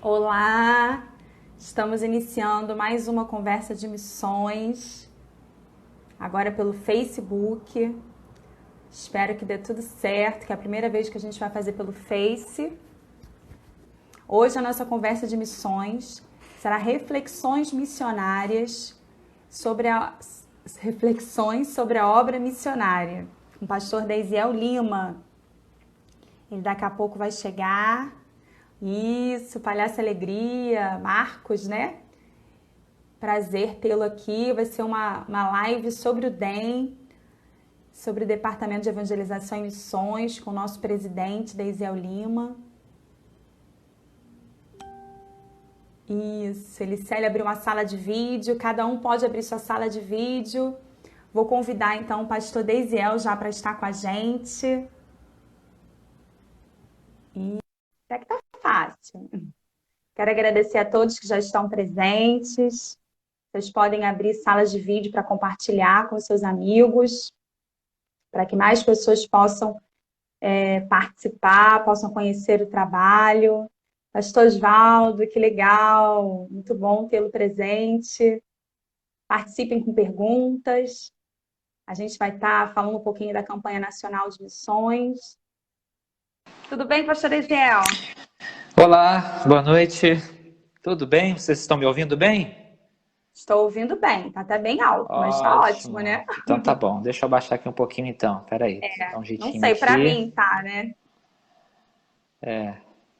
Olá, estamos iniciando mais uma conversa de missões, agora pelo Facebook. Espero que dê tudo certo, que é a primeira vez que a gente vai fazer pelo Face. Hoje a nossa conversa de missões será reflexões missionárias reflexões sobre a obra missionária, com o pastor Deisiel Lima. Ele daqui a pouco vai chegar. Isso, Palhaço Alegria, Marcos, né? Prazer tê-lo aqui. Vai ser uma live sobre o DEM, sobre o Departamento de Evangelização e Missões, com o nosso presidente, Deisiel Lima. Isso, Elisele abriu uma sala de vídeo, cada um pode abrir sua sala de vídeo. Vou convidar então o pastor Deisiel já para estar com a gente. E até que tá fácil. Quero agradecer a todos que já estão presentes. Vocês podem abrir salas de vídeo para compartilhar com seus amigos, para que mais pessoas possam participar, possam conhecer o trabalho. Pastor Osvaldo, que legal, muito bom tê-lo presente. Participem com perguntas. A gente vai estar falando um pouquinho da campanha nacional de missões. Tudo bem, pastor Eziel? Olá, boa noite. Tudo bem? Vocês estão me ouvindo bem? Estou ouvindo bem, está até bem alto, mas está ótimo, né? Ótimo. Então tá bom. Deixa eu baixar aqui um pouquinho então. Peraí, dá um Não jeitinho sei, para aqui. mim tá, né? É,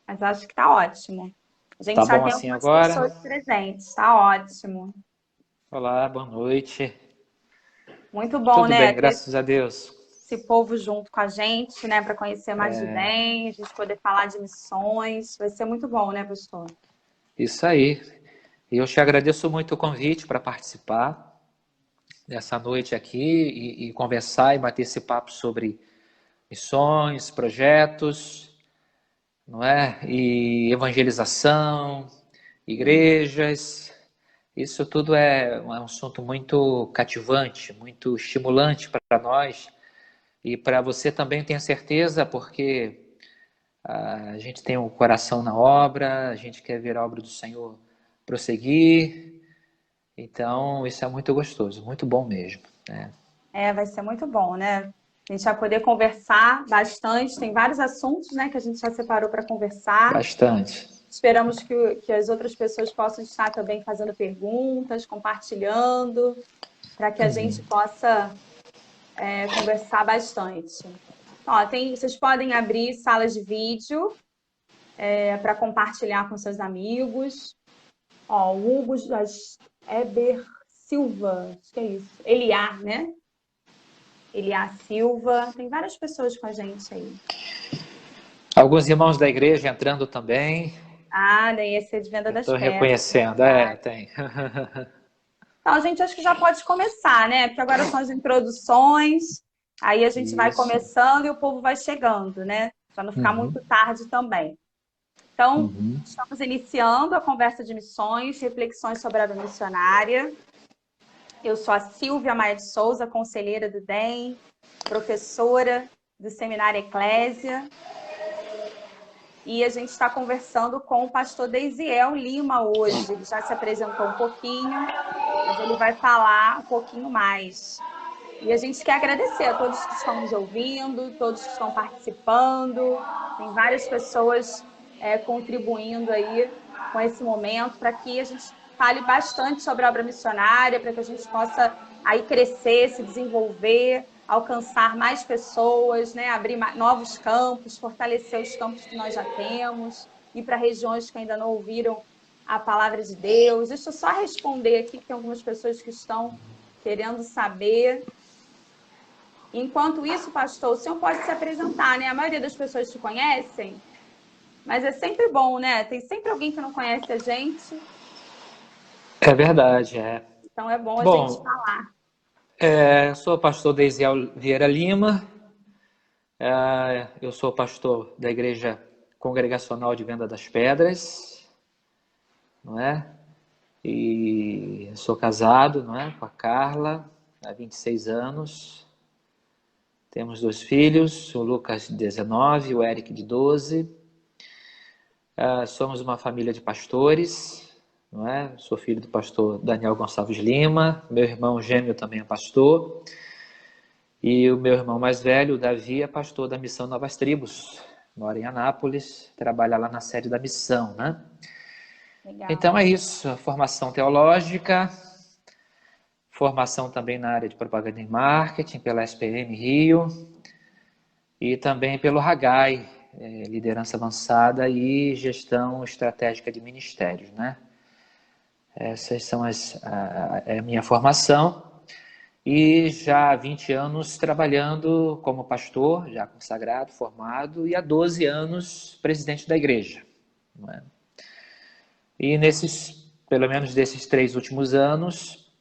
Mas acho que está ótimo. A gente tá já bom tem assim algumas agora? pessoas presentes, está ótimo. Olá, boa noite. Muito bom, Tudo né? bem, Ter graças a Deus. esse povo junto com a gente, né? Para conhecer mais do DEM, a gente poder falar de missões. Vai ser muito bom, né, pastor? Isso aí. E eu te agradeço muito o convite para participar dessa noite aqui e conversar e bater esse papo sobre missões, projetos, não é? E evangelização, igrejas. Isso tudo é um assunto muito cativante, muito estimulante para nós e para você também, tenho certeza, porque a gente tem o coração na obra, a gente quer ver a obra do Senhor prosseguir. Então, isso é muito gostoso, muito bom mesmo, né? Vai ser muito bom, né? A gente vai poder conversar bastante. Tem vários assuntos, né, que a gente já separou para conversar. Bastante. Esperamos que as outras pessoas possam estar também fazendo perguntas, compartilhando, para que a gente possa conversar bastante. Ó, vocês podem abrir salas de vídeo para compartilhar com seus amigos. Ó, o Hugo Eber Silva, acho que é isso. Eliar, né? Eliar Silva. Tem várias pessoas com a gente aí. Alguns irmãos da igreja entrando também. Ah, daí esse é de Venda Eu das estou Pedras, é reconhecendo, verdade. tem. Então, a gente acho que já pode começar, né? Porque agora são as introduções, aí a gente vai Isso. começando e o povo vai chegando, né? Para não ficar Uhum, muito tarde também. Então, uhum. estamos iniciando a conversa de missões, reflexões sobre a obra missionária. Eu sou a Silvia Maia de Souza, conselheira do DEM, professora do Seminário Eclésia. E a gente está conversando com o pastor Deisiel Lima hoje. Ele já se apresentou um pouquinho, mas ele vai falar um pouquinho mais. E a gente quer agradecer a todos que estão nos ouvindo, todos que estão participando. Tem várias pessoas contribuindo aí com esse momento para que a gente fale bastante sobre a obra missionária, para que a gente possa aí crescer, se desenvolver, alcançar mais pessoas, né? Abrir novos campos, fortalecer os campos que nós já temos, ir para regiões que ainda não ouviram a palavra de Deus. Deixa eu só responder aqui, que tem algumas pessoas que estão querendo saber. Enquanto isso, pastor, o senhor pode se apresentar, né? A maioria das pessoas te conhecem, mas é sempre bom, né? Tem sempre alguém que não conhece a gente, É verdade, é. então é bom a gente Bom, falar. eu sou o pastor Deisiel Vieira Lima, eu sou pastor da Igreja Congregacional de Venda das Pedras, não é? E sou casado, não é? Com a Carla, há 26 anos. Temos 2 filhos, o Lucas de 19, o Eric de 12. Somos uma família de pastores, não é? Sou filho do pastor Daniel Gonçalves Lima, meu irmão gêmeo também é pastor, e o meu irmão mais velho, o Davi, é pastor da Missão Novas Tribos, mora em Anápolis, trabalha lá na sede da missão, né? Legal. Então é isso, formação teológica, formação também na área de propaganda e marketing pela SPM Rio e também pelo Hagai, liderança avançada e gestão estratégica de ministérios, né? Essas são a minha formação e já há 20 anos trabalhando como pastor, já consagrado, formado, e há 12 anos presidente da igreja, não é? E pelo menos desses 3 últimos anos,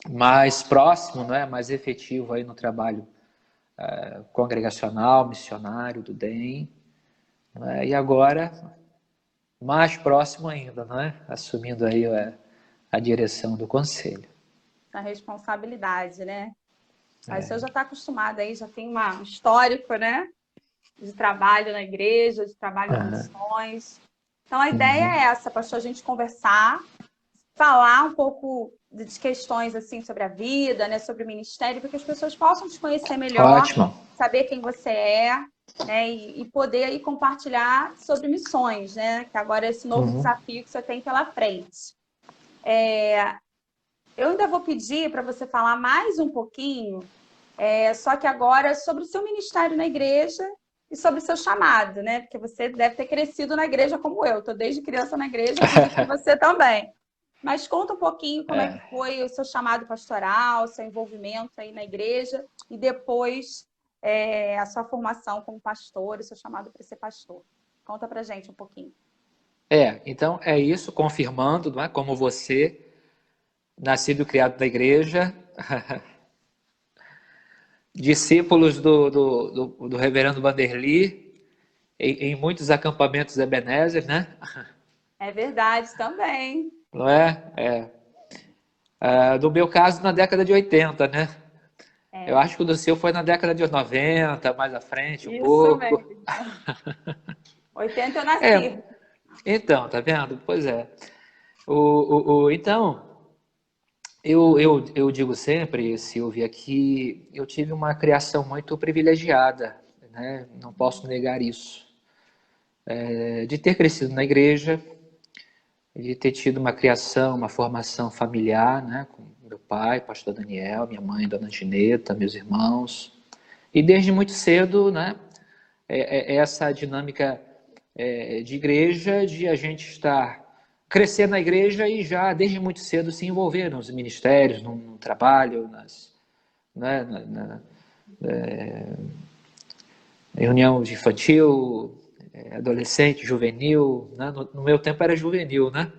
mais próximo, não é? Mais efetivo aí no trabalho congregacional, missionário do DEM, não é? E agora mais próximo ainda, não é? Assumindo aí a direção do conselho. A responsabilidade, né? Mas o senhor já está acostumado aí, já tem um histórico, né? De trabalho na igreja, de trabalho com missões. Então, a ideia é essa, pastor, a gente conversar, falar um pouco de questões assim sobre a vida, né? Sobre o ministério, para que as pessoas possam te conhecer melhor, Ótimo. saber quem você é, né? E poder aí compartilhar sobre missões, né? Que agora é esse novo desafio que você tem pela frente. Eu ainda vou pedir para você falar mais um pouquinho, só que agora sobre o seu ministério na igreja e sobre o seu chamado, né? Porque você deve ter crescido na igreja como eu. Estou desde criança na igreja, acredito que você também. Mas conta um pouquinho como é que foi o seu chamado pastoral, o seu envolvimento aí na igreja e depois a sua formação como pastor, o seu chamado para ser pastor. Conta pra gente um pouquinho. Então é isso, confirmando, não é? Como você, nascido e criado na igreja, discípulos do reverendo Vanderly, em muitos acampamentos Ebenezer, né? É verdade também. Não é? No meu caso, na década de 80, né? Eu acho que o do seu foi na década de 90, mais à frente, um Isso pouco. mesmo. 80 eu nasci. Então, tá vendo? Pois é. Então, eu digo sempre, Silvia, que eu tive uma criação muito privilegiada, né? Não posso negar isso. De ter crescido na igreja, de ter tido uma criação, uma formação familiar, né? Com meu pai, pastor Daniel, minha mãe, dona Gineta, meus irmãos. E desde muito cedo, né? Essa dinâmica de igreja, de a gente crescer na igreja e já desde muito cedo se envolver nos ministérios, no trabalho, né, reunião de infantil, adolescente, juvenil, né? No meu tempo era juvenil, né?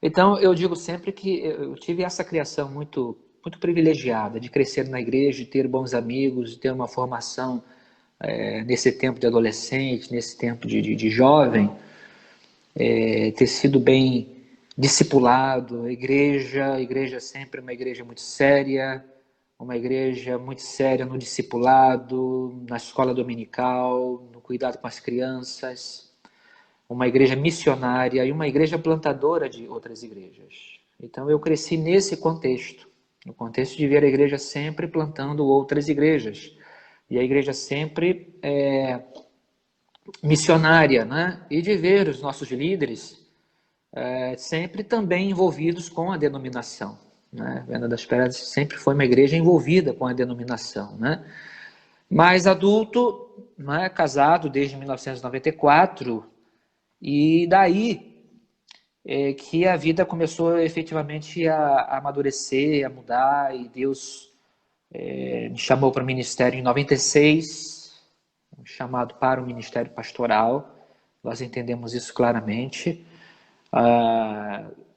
Então eu digo sempre que eu tive essa criação muito, muito privilegiada de crescer na igreja, de ter bons amigos, de ter uma formação nesse tempo de adolescente, nesse tempo de jovem, ter sido bem discipulado, a igreja sempre uma igreja muito séria, uma igreja muito séria no discipulado, na escola dominical, no cuidado com as crianças, uma igreja missionária e uma igreja plantadora de outras igrejas. Então eu cresci nesse contexto, no contexto de ver a igreja sempre plantando outras igrejas, e a igreja sempre missionária, né? E de ver os nossos líderes sempre também envolvidos com a denominação, né? Venda das Pedras sempre foi uma igreja envolvida com a denominação, né? Mas adulto, né? Casado desde 1994, e daí que a vida começou efetivamente a amadurecer, a mudar, e Deus me chamou para o ministério em 96, um chamado para o ministério pastoral. Nós entendemos isso claramente.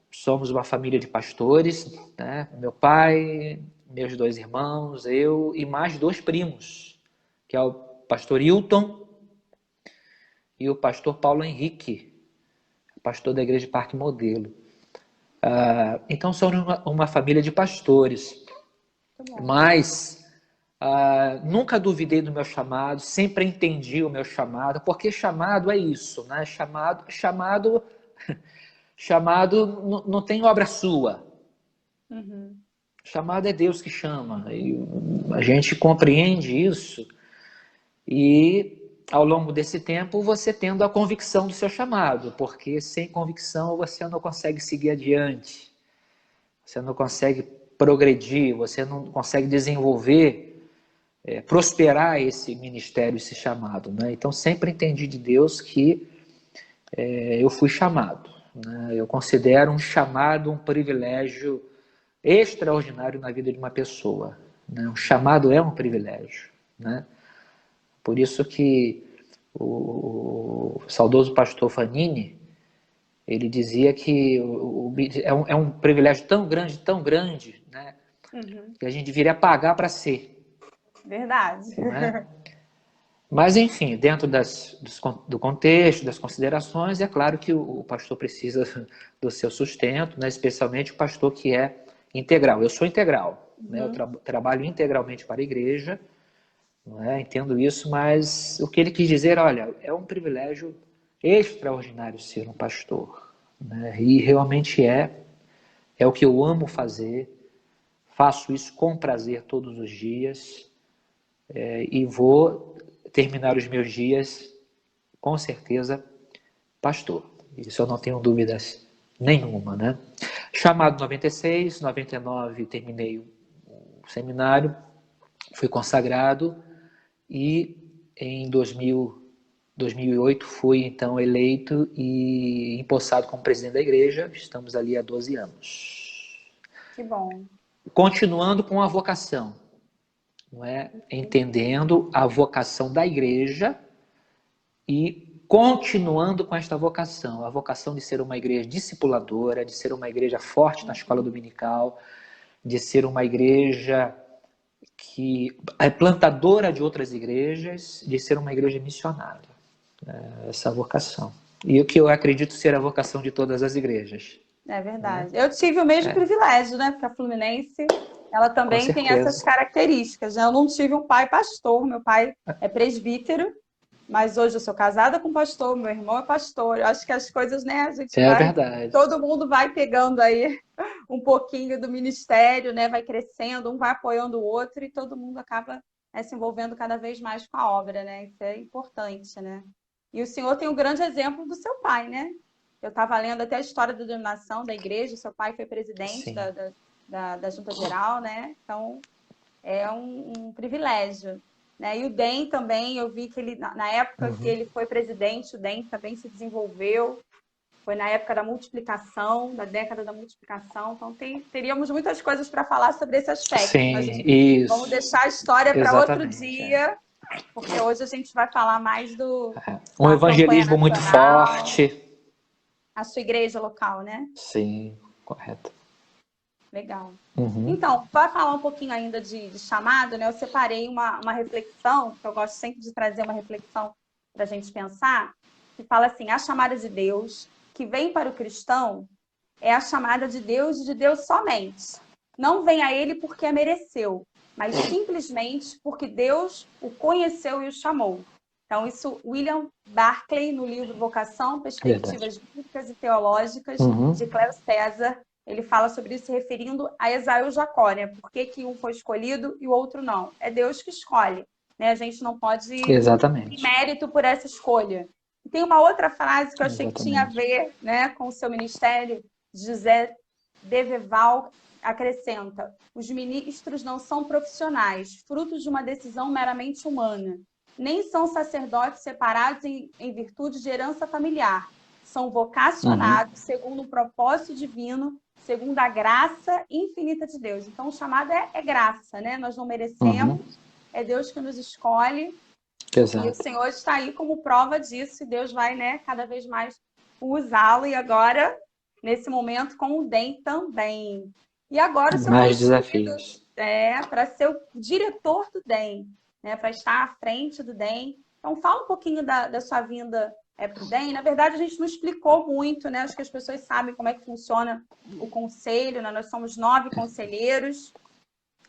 Somos uma família de pastores, né? Meu pai, meus 2 irmãos, eu e mais 2 primos, que é o pastor Hilton e o pastor Paulo Henrique, pastor da igreja Parque Modelo. Então somos uma família de pastores, mas Nunca duvidei do meu chamado, sempre entendi o meu chamado, porque chamado é isso, né? Chamado não tem obra sua. Uhum. Chamado é Deus que chama. E a gente compreende isso e ao longo desse tempo você tendo a convicção do seu chamado, porque sem convicção você não consegue seguir adiante, você não consegue progredir, você não consegue desenvolver, prosperar esse ministério, esse chamado, né? Então sempre entendi de Deus que eu fui chamado, né? Eu considero um chamado um privilégio extraordinário na vida de uma pessoa, né? Um chamado é um privilégio, né? Por isso que o saudoso pastor Fanini, ele dizia que é um privilégio tão grande, né, Uhum. que a gente deveria pagar para ser. Verdade. Não é? Mas, enfim, dentro do contexto, das considerações, é claro que o pastor precisa do seu sustento, né, especialmente o pastor que é integral. Eu sou integral, né, eu trabalho integralmente para a igreja, não é? Entendo isso, mas o que ele quis dizer, olha, é um privilégio extraordinário ser um pastor, né? E realmente é o que eu amo fazer, faço isso com prazer todos os dias, e vou terminar os meus dias, com certeza, pastor. Isso eu não tenho dúvidas nenhuma, né? Chamado 96, 99, terminei o seminário, fui consagrado, e em 2008 fui então eleito e empossado como presidente da igreja. Estamos ali há 12 anos. Que bom. Continuando com a vocação, não é? Entendendo a vocação da igreja e continuando com esta vocação, a vocação de ser uma igreja discipuladora, de ser uma igreja forte na escola dominical, de ser uma igreja que é plantadora de outras igrejas, de ser uma igreja missionária. Essa vocação. E o que eu acredito ser a vocação de todas as igrejas. É verdade. Eu tive o mesmo privilégio, né? Porque a Fluminense, ela também tem essas características, né? Eu não tive um pai pastor, meu pai é presbítero, mas hoje eu sou casada com pastor, meu irmão é pastor. Eu acho que as coisas, né? A gente vai, verdade. todo mundo vai pegando aí um pouquinho do ministério, né? Vai crescendo, um vai apoiando o outro e todo mundo acaba, né, se envolvendo cada vez mais com a obra, né? Isso é importante, né? E o senhor tem um grande exemplo do seu pai, né? Eu estava lendo até a história da denominação da igreja, seu pai foi presidente da Junta Geral, né? Então, é um privilégio. Né? E o DEM também, eu vi que ele, na época que ele foi presidente, o DEM também se desenvolveu. Foi na época da multiplicação, da década da multiplicação. Então, teríamos muitas coisas para falar sobre esse aspecto. Sim, mas isso. Vamos deixar a história para outro dia, porque hoje a gente vai falar mais um evangelismo muito forte. A sua igreja local, né? Sim, correto. Legal. Então, para falar um pouquinho ainda de chamado, né? Eu separei uma reflexão, que eu gosto sempre de trazer uma reflexão para a gente pensar, que fala assim, a chamada de Deus que vem para o cristão é a chamada de Deus e de Deus somente. Não vem a ele porque a mereceu, mas simplesmente porque Deus o conheceu e o chamou. Então, isso William Barclay, no livro Vocação, Perspectivas Bíblicas e Teológicas, de Cléo César, ele fala sobre isso se referindo a Esaú e Jacó, né? Por que um foi escolhido e o outro não? É Deus que escolhe, né? A gente não pode ter mérito por essa escolha. E tem uma outra frase que eu achei que tinha a ver, né, com o seu ministério. José Deveval acrescenta: os ministros não são profissionais, frutos de uma decisão meramente humana. Nem são sacerdotes separados em virtude de herança familiar. São vocacionados segundo um propósito divino, segundo a graça infinita de Deus. Então, o chamado é graça, né? Nós não merecemos, é Deus que nos escolhe. Exato. E o Senhor está aí como prova disso, e Deus vai, né, cada vez mais usá-lo. E agora, nesse momento, com o DEM também. E agora, o Senhor mais desafios. Para ser o diretor do DEM, né, para estar à frente do DEM. Então, fala um pouquinho da sua vinda para o DEM. Na verdade, a gente não explicou muito, né? Acho que as pessoas sabem como é que funciona o conselho, né? Nós somos 9 conselheiros,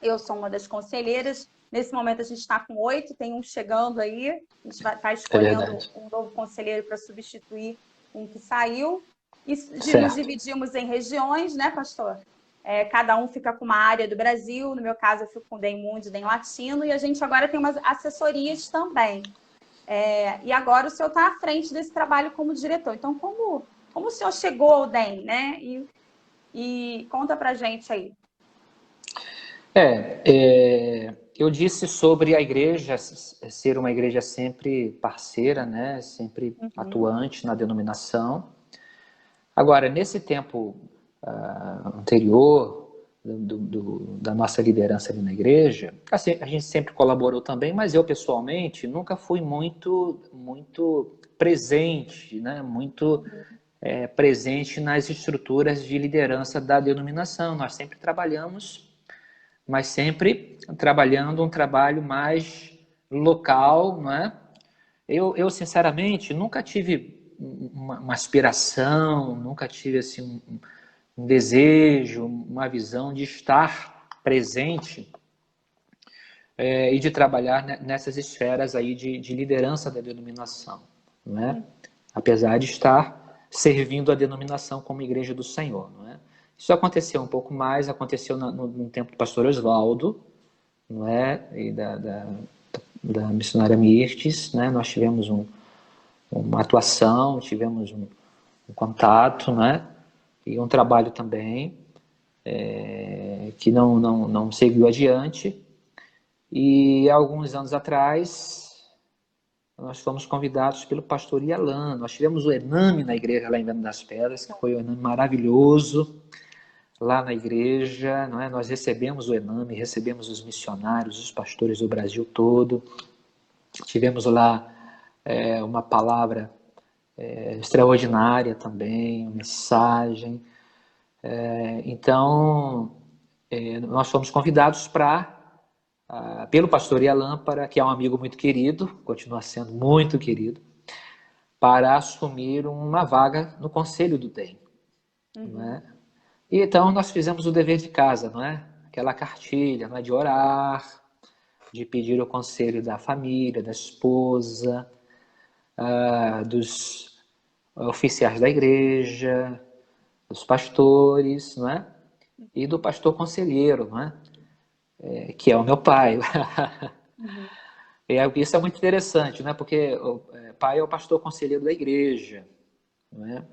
eu sou uma das conselheiras, Nesse momento a gente está com 8, tem um chegando aí. A gente vai estar É escolhendo verdade. um novo conselheiro para substituir um que saiu. E nos Certo. dividimos em regiões, né, pastor? Cada um fica com uma área do Brasil. No meu caso, eu fico com o DEM Mundo e DEM Latino. E a gente agora tem umas assessorias também. E agora o senhor está à frente desse trabalho como diretor. Então, como o senhor chegou ao DEM, né? E conta pra gente aí. Eu disse sobre a igreja ser uma igreja sempre parceira, né? Sempre atuante na denominação. Agora, nesse tempo anterior da nossa liderança ali na igreja, assim, a gente sempre colaborou também, mas eu pessoalmente nunca fui muito presente, né? Muito presente nas estruturas de liderança da denominação. Nós sempre trabalhamos, mas sempre trabalhando um trabalho mais local, não é? Eu sinceramente, nunca tive uma aspiração, nunca tive assim, um desejo, uma visão de estar presente e de trabalhar nessas esferas aí de liderança da denominação, não é? Apesar de estar servindo a denominação como igreja do Senhor, não é? Isso aconteceu um pouco mais, aconteceu no tempo do pastor Oswaldo, não é? E da missionária Mirtes, né? Nós tivemos uma atuação, tivemos um contato, né? E um trabalho também que não seguiu adiante. E alguns anos atrás nós fomos convidados pelo pastor Ialan. Nós tivemos o Ename na igreja lá em Venda das Pedras, que foi um Ename maravilhoso lá na igreja, não é? Nós recebemos o Ename, recebemos os missionários, os pastores do Brasil todo. Tivemos lá uma palavra extraordinária também, uma mensagem. Então, nós fomos convidados pelo pastor Ialan, que é um amigo muito querido, continua sendo muito querido, para assumir uma vaga no conselho do DEM. Não é? E então nós fizemos o dever de casa, não é? Aquela cartilha, não é? De orar, de pedir o conselho da família, da esposa, dos oficiais da igreja, dos pastores, não é? E do pastor conselheiro, não é? Que é o meu pai. Isso é muito interessante, né? Porque o pai é o pastor conselheiro da igreja, não é?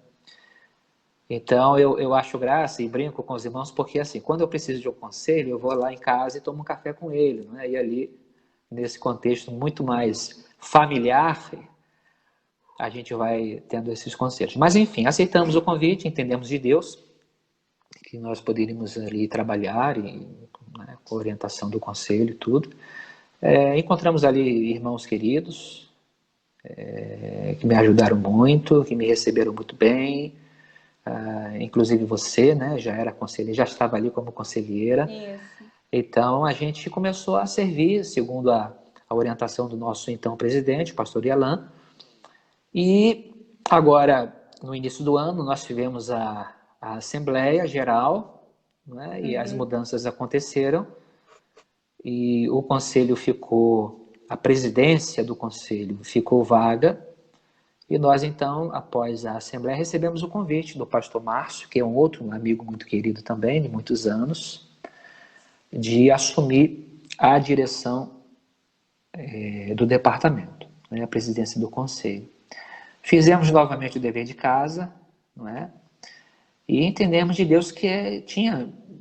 Então, eu acho graça e brinco com os irmãos, porque assim, quando eu preciso de um conselho, eu vou lá em casa e tomo um café com ele, não é? E ali, nesse contexto muito mais familiar, a gente vai tendo esses conselhos. Mas, enfim, aceitamos o convite, entendemos de Deus que nós poderíamos ali trabalhar, né, com a orientação do conselho e tudo. Encontramos ali irmãos queridos, que me ajudaram muito, que me receberam muito bem, inclusive você, né, já era conselheira, já estava ali como conselheira. Isso. Então a gente começou a servir segundo a orientação do nosso então presidente, pastor Ialan. E agora, no início do ano, nós tivemos a Assembleia Geral, né, e as mudanças aconteceram. E o conselho ficou, a presidência do conselho ficou vaga. E nós, então, após a Assembleia, recebemos o convite do pastor Márcio, que é um outro amigo muito querido também, de muitos anos, de assumir a direção do departamento, né, a presidência do conselho. Fizemos novamente o dever de casa, não é? E entendemos de Deus que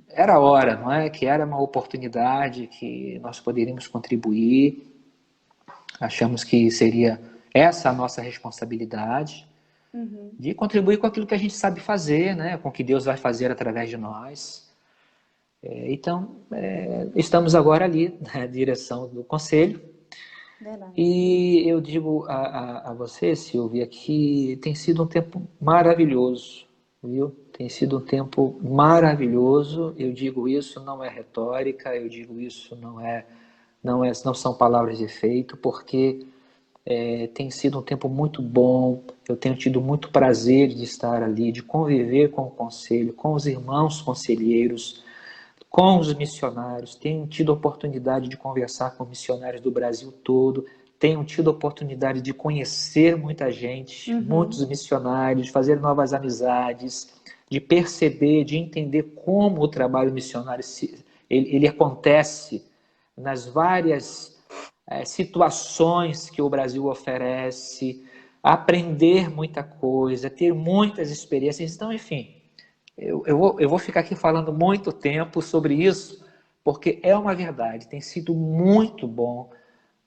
era a hora, não é? Que era uma oportunidade, que nós poderíamos contribuir. Achamos que seria essa a nossa responsabilidade, de contribuir com aquilo que a gente sabe fazer, né? Com o que Deus vai fazer através de nós. Então, estamos agora ali na direção do conselho. Verdade. E eu digo a você, Silvia, que tem sido um tempo maravilhoso, viu? Tem sido um tempo maravilhoso. Eu digo isso, não é retórica, eu digo isso, não são palavras de efeito, porque tem sido um tempo muito bom. Eu tenho tido muito prazer de estar ali, de conviver com o conselho, com os irmãos conselheiros, com os missionários, tenho tido a oportunidade de conversar com missionários do Brasil todo, tenho tido a oportunidade de conhecer muita gente, muitos missionários, de fazer novas amizades, de perceber, de entender como o trabalho missionário ele acontece nas várias situações que o Brasil oferece, aprender muita coisa, ter muitas experiências. Então, enfim, eu vou ficar aqui falando muito tempo sobre isso, porque é uma verdade, tem sido muito bom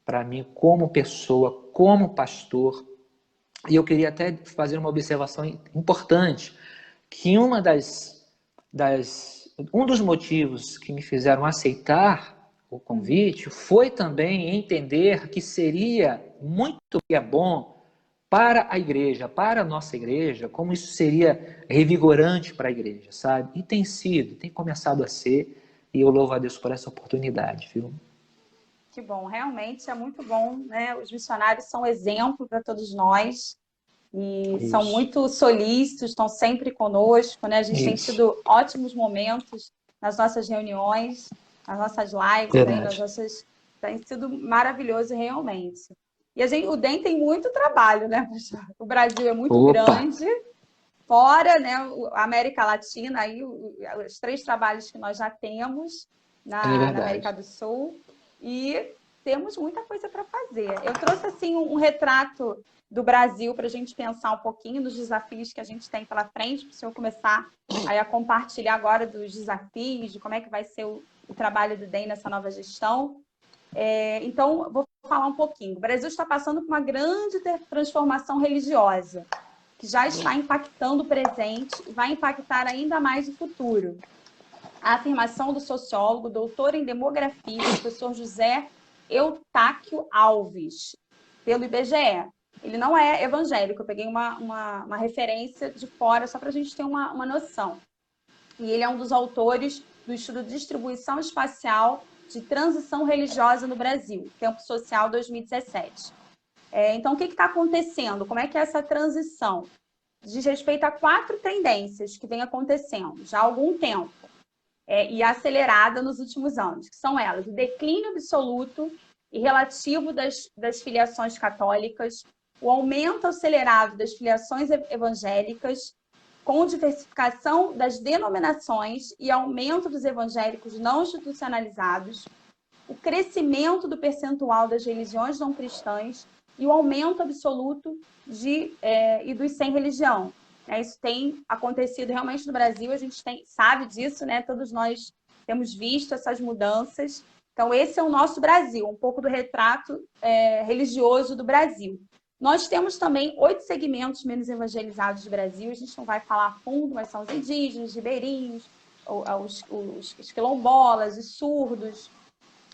para mim como pessoa, como pastor. E eu queria até fazer uma observação importante, que um dos motivos que me fizeram aceitar o convite foi também entender que seria muito bom para a igreja, para a nossa igreja, como isso seria revigorante para a igreja, sabe? E tem sido, tem começado a ser, e eu louvo a Deus por essa oportunidade, viu? Que bom, realmente é muito bom, né? Os missionários são exemplo para todos nós e Isso. São muito solícitos, estão sempre conosco, né? A gente tem tido ótimos momentos nas nossas reuniões, nas nossas lives, aí, tem sido maravilhoso realmente. E o DEM tem muito trabalho, né, pastor? O Brasil é muito grande, fora, né, a América Latina, aí os 3 trabalhos que nós já temos na América do Sul, e temos muita coisa para fazer. Eu trouxe assim um retrato do Brasil para a gente pensar um pouquinho dos desafios que a gente tem pela frente, para o senhor começar aí a compartilhar agora dos desafios, de como é que vai ser o trabalho do DEM nessa nova gestão. Então, vou falar um pouquinho. O Brasil está passando por uma grande transformação religiosa, que já está impactando o presente e vai impactar ainda mais o futuro. A afirmação do sociólogo, doutor em demografia, professor José Eutáquio Alves, pelo IBGE. Ele não é evangélico, eu peguei uma referência de fora, só para a gente ter uma noção. E ele é um dos autores do estudo Distribuição Espacial de Transição Religiosa no Brasil, Tempo Social 2017. Então, o que está acontecendo? Como é que é essa transição? Diz respeito a 4 tendências que vem acontecendo já há algum tempo, e acelerada nos últimos anos, que são elas: o declínio absoluto e relativo das filiações católicas, o aumento acelerado das filiações evangélicas, com diversificação das denominações e aumento dos evangélicos não institucionalizados, o crescimento do percentual das religiões não cristãs e o aumento absoluto e dos sem religião. Isso tem acontecido realmente no Brasil, a gente sabe disso, né? Todos nós temos visto essas mudanças. Então, esse é o nosso Brasil, um pouco do retrato religioso do Brasil. Nós temos também 8 segmentos menos evangelizados do Brasil, a gente não vai falar a fundo, mas são os indígenas, ribeirinhos, os quilombolas, os surdos,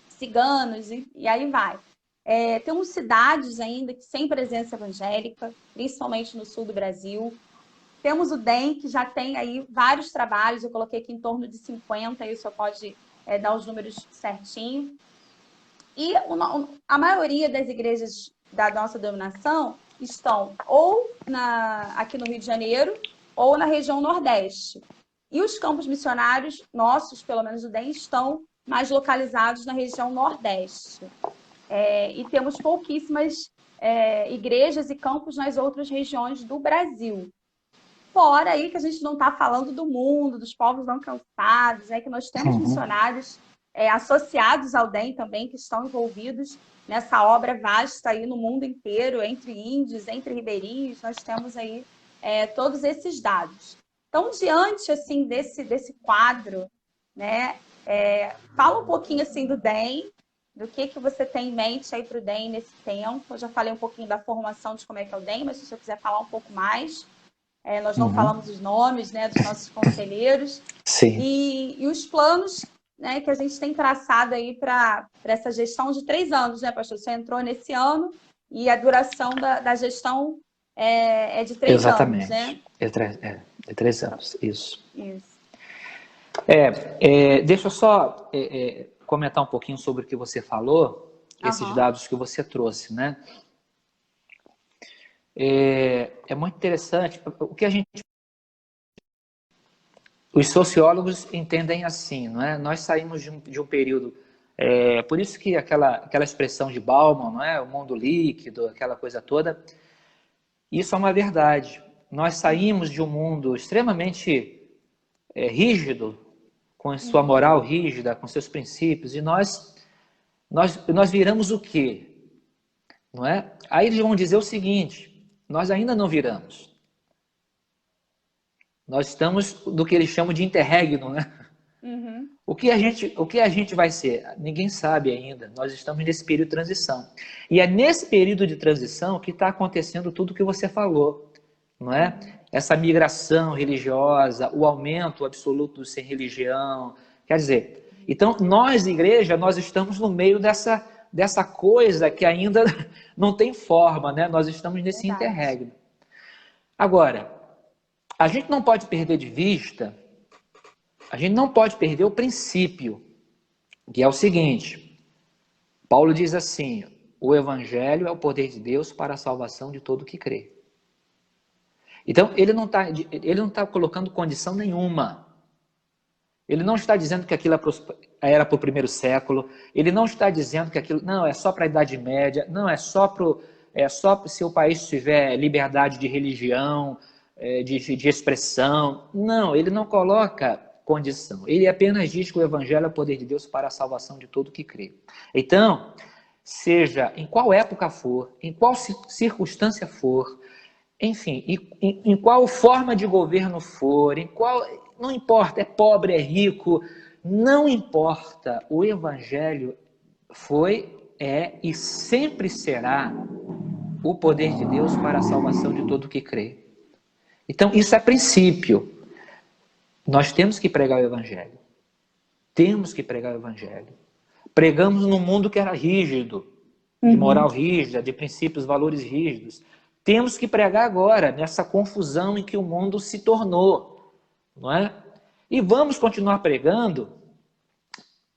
ciganos, e aí vai. Temos cidades ainda que sem presença evangélica, principalmente no sul do Brasil. Temos o DEM, que já tem aí vários trabalhos, eu coloquei aqui em torno de 50, aí o senhor pode dar os números certinho. E a maioria das igrejas da nossa denominação estão ou aqui no Rio de Janeiro ou na região Nordeste. E os campos missionários nossos, pelo menos o DEM, estão mais localizados na região Nordeste. E temos pouquíssimas igrejas e campos nas outras regiões do Brasil. Fora aí que a gente não está falando do mundo, dos povos não alcançados, que nós temos missionários associados ao DEM também, que estão envolvidos nessa obra vasta aí no mundo inteiro, entre índios, entre ribeirinhos, nós temos aí todos esses dados. Então, diante assim, desse quadro, né, fala um pouquinho assim do DEM, do que você tem em mente aí para o DEM nesse tempo. Eu já falei um pouquinho da formação de como é que é o DEM, mas se você quiser falar um pouco mais... nós não falamos os nomes, né, dos nossos conselheiros. Sim. E os planos, né, que a gente tem traçado aí para essa gestão de 3 anos, né, pastor? Você entrou nesse ano e a duração da gestão é de 3 Exatamente. anos, né? É 3 anos, isso. Isso. Deixa eu só comentar um pouquinho sobre o que você falou, esses dados que você trouxe, né? É muito interessante o que a gente... os sociólogos entendem assim, não é? Nós saímos de um período... por isso que aquela expressão de Bauman, não é? O mundo líquido, aquela coisa toda, isso é uma verdade. Nós saímos de um mundo extremamente rígido, com sua moral rígida, com seus princípios, e nós viramos o quê? Não é? Aí eles vão dizer o seguinte: nós ainda não viramos. Nós estamos do que eles chamam de interregno, né? Uhum. O que a gente vai ser? Ninguém sabe ainda. Nós estamos nesse período de transição. E é nesse período de transição que está acontecendo tudo o que você falou, não é? Essa migração religiosa, o aumento absoluto do sem religião. Quer dizer, então nós, igreja, nós estamos no meio dessa coisa que ainda não tem forma, né? Nós estamos nesse interregno. Agora, a gente não pode perder de vista, a gente não pode perder o princípio, que é o seguinte: Paulo diz assim: o evangelho é o poder de Deus para a salvação de todo que crê. Então, ele não tá colocando condição nenhuma. Ele não está dizendo que aquilo era para o primeiro século. Ele não está dizendo que aquilo não é só para a Idade Média. Não, é só se o país tiver liberdade de religião, de expressão. Não, ele não coloca condição. Ele apenas diz que o evangelho é o poder de Deus para a salvação de todo que crê. Então, seja em qual época for, em qual circunstância for, enfim, em qual forma de governo for, não importa, é pobre, é rico, não importa, o evangelho e sempre será o poder de Deus para a salvação de todo que crê. Então, isso é princípio. Nós temos que pregar o evangelho. Temos que pregar o evangelho. Pregamos num mundo que era rígido, de moral rígida, de princípios, valores rígidos. Temos que pregar agora, nessa confusão em que o mundo se tornou, não é? E vamos continuar pregando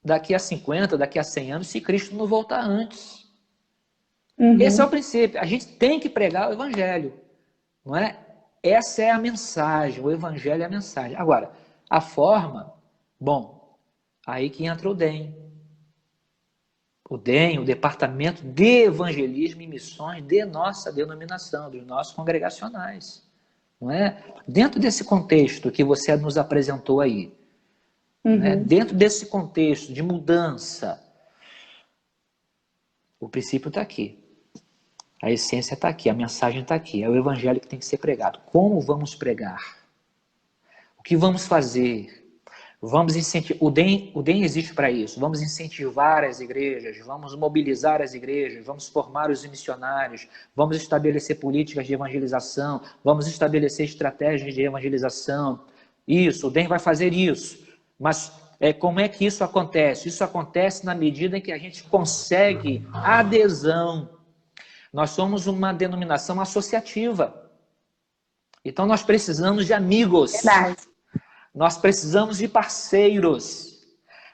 daqui a 50, daqui a 100 anos, se Cristo não voltar antes. Esse é o princípio. A gente tem que pregar o evangelho, não é? Essa é a mensagem, o evangelho é a mensagem. Agora, a forma, aí que entra o DEM. O DEM, o Departamento de Evangelismo e Missões de nossa denominação, dos nossos congregacionais. Não é? Dentro desse contexto que você nos apresentou aí, né? Dentro desse contexto de mudança, o princípio está aqui. A essência está aqui, a mensagem está aqui. É o evangelho que tem que ser pregado. Como vamos pregar? O que vamos fazer? Vamos incentivar. O DEM existe para isso. Vamos incentivar as igrejas, vamos mobilizar as igrejas, vamos formar os missionários, vamos estabelecer políticas de evangelização, vamos estabelecer estratégias de evangelização. Isso, o DEM vai fazer isso. Mas como é que isso acontece? Isso acontece na medida em que a gente consegue adesão. Nós somos uma denominação associativa. Então nós precisamos de amigos. Verdade. Nós precisamos de parceiros.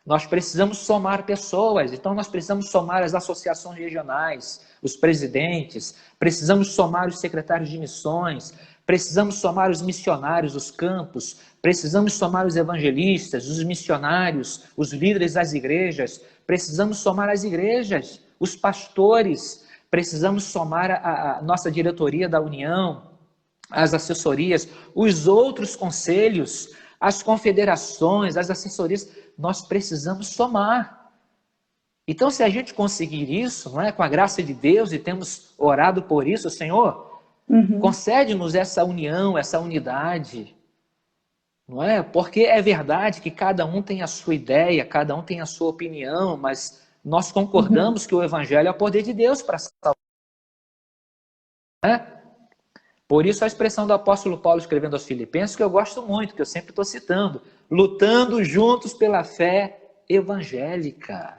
Nós precisamos somar pessoas. Então nós precisamos somar as associações regionais, os presidentes, precisamos somar os secretários de missões, precisamos somar os missionários, os campos, precisamos somar os evangelistas, os missionários, os líderes das igrejas, precisamos somar as igrejas, os pastores, precisamos somar a nossa diretoria da União, as assessorias, os outros conselhos, as confederações, as assessorias. Nós precisamos somar. Então, se a gente conseguir isso, não é, com a graça de Deus, e temos orado por isso, Senhor, concede-nos essa união, essa unidade, não é? Porque é verdade que cada um tem a sua ideia, cada um tem a sua opinião, mas nós concordamos que o evangelho é o poder de Deus para salvar. Né? Por isso a expressão do apóstolo Paulo escrevendo aos Filipenses, que eu gosto muito, que eu sempre estou citando, lutando juntos pela fé evangélica.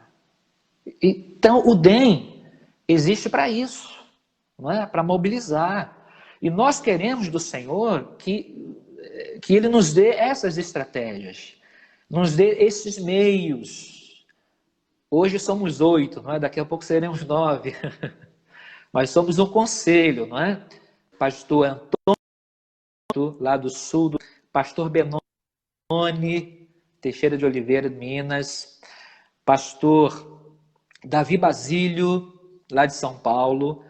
Então o DEM existe para isso, não é? Para mobilizar. E nós queremos do Senhor que Ele nos dê essas estratégias, nos dê esses meios. Hoje somos 8, não é? Daqui a pouco seremos 9. Mas somos um conselho, não é? Pastor Antônio, lá do sul, pastor Benoni, Leone Teixeira de Oliveira, Minas, pastor Davi Basílio, lá de São Paulo,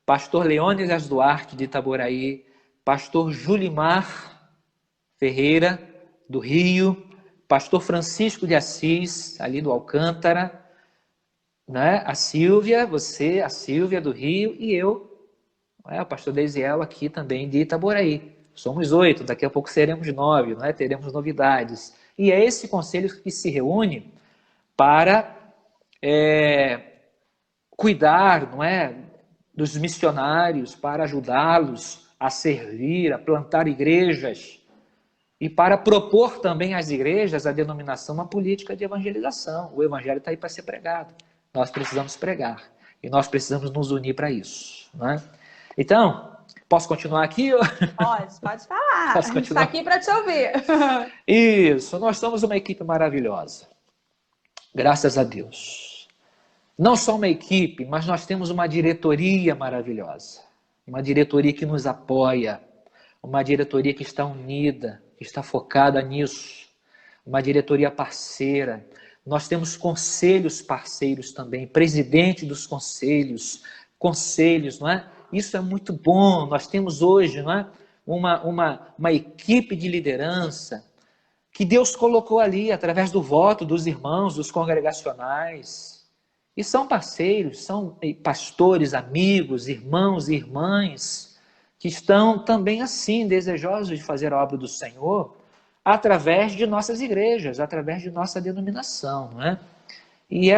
pastor Leônidas Duarte, de Itaboraí, pastor Julimar Ferreira, do Rio, pastor Francisco de Assis, ali do Alcântara, né? A Silvia, você, a Silvia do Rio e eu, o pastor Deisiel aqui também de Itaboraí. Somos 8, daqui a pouco seremos 9, não é? Teremos novidades. E é esse conselho que se reúne para cuidar, não é, dos missionários, para ajudá-los a servir, a plantar igrejas e para propor também às igrejas a denominação, uma política de evangelização. O evangelho está aí para ser pregado. Nós precisamos pregar e nós precisamos nos unir para isso, não é? Então, posso continuar aqui? Pode falar. Posso continuar? A gente está aqui para te ouvir. Isso, nós somos uma equipe maravilhosa. Graças a Deus. Não só uma equipe, mas nós temos uma diretoria maravilhosa. Uma diretoria que nos apoia. Uma diretoria que está unida, que está focada nisso. Uma diretoria parceira. Nós temos conselhos parceiros também, presidente dos conselhos, não é? Isso é muito bom. Nós temos hoje, não é? Uma equipe de liderança que Deus colocou ali através do voto dos irmãos, dos congregacionais. E são parceiros, são pastores, amigos, irmãos e irmãs que estão também assim desejosos de fazer a obra do Senhor através de nossas igrejas, através de nossa denominação, não é? E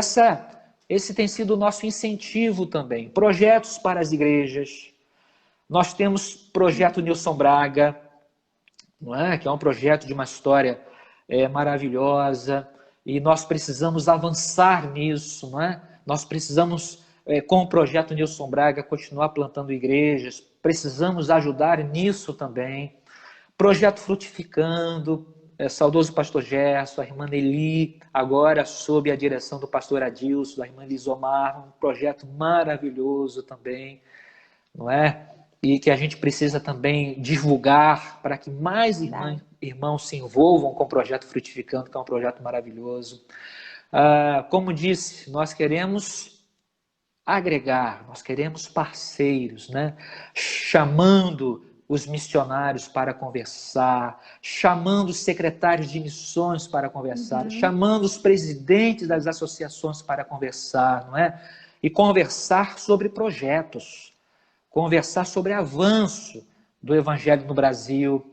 esse tem sido o nosso incentivo também. Projetos para as igrejas. Nós temos projeto Nilson Braga, não é? Que é um projeto de uma história maravilhosa, e nós precisamos avançar nisso, não é? Nós precisamos, com o projeto Nilson Braga, continuar plantando igrejas, precisamos ajudar nisso também. Projeto Frutificando, saudoso pastor Gerson, a irmã Nelly, agora sob a direção do pastor Adilson, da irmã Lisomar, um projeto maravilhoso também, não é? E que a gente precisa também divulgar para que mais irmãos se envolvam com o projeto Frutificando, que é um projeto maravilhoso. Como disse, nós queremos agregar, nós queremos parceiros, né? Chamando os missionários para conversar, chamando os secretários de missões para conversar, chamando os presidentes das associações para conversar, não é? E conversar sobre projetos, conversar sobre avanço do evangelho no Brasil.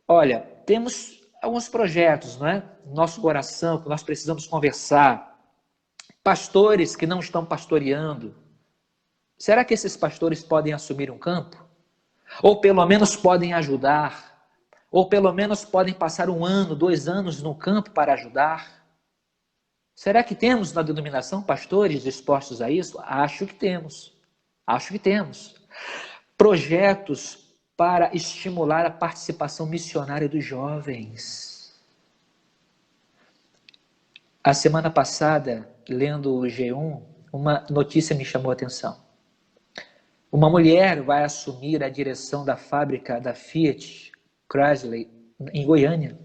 Olha, temos alguns projetos, não é? No nosso coração, que nós precisamos conversar. Pastores que não estão pastoreando. Será que esses pastores podem assumir um campo? Ou pelo menos podem ajudar? Ou pelo menos podem passar 1 ano, 2 anos no campo para ajudar? Será que temos na denominação pastores dispostos a isso? Acho que temos. Acho que temos. Projetos para estimular a participação missionária dos jovens. A semana passada, lendo o G1, uma notícia me chamou a atenção. Uma mulher vai assumir a direção da fábrica da Fiat Chrysler em Goiânia.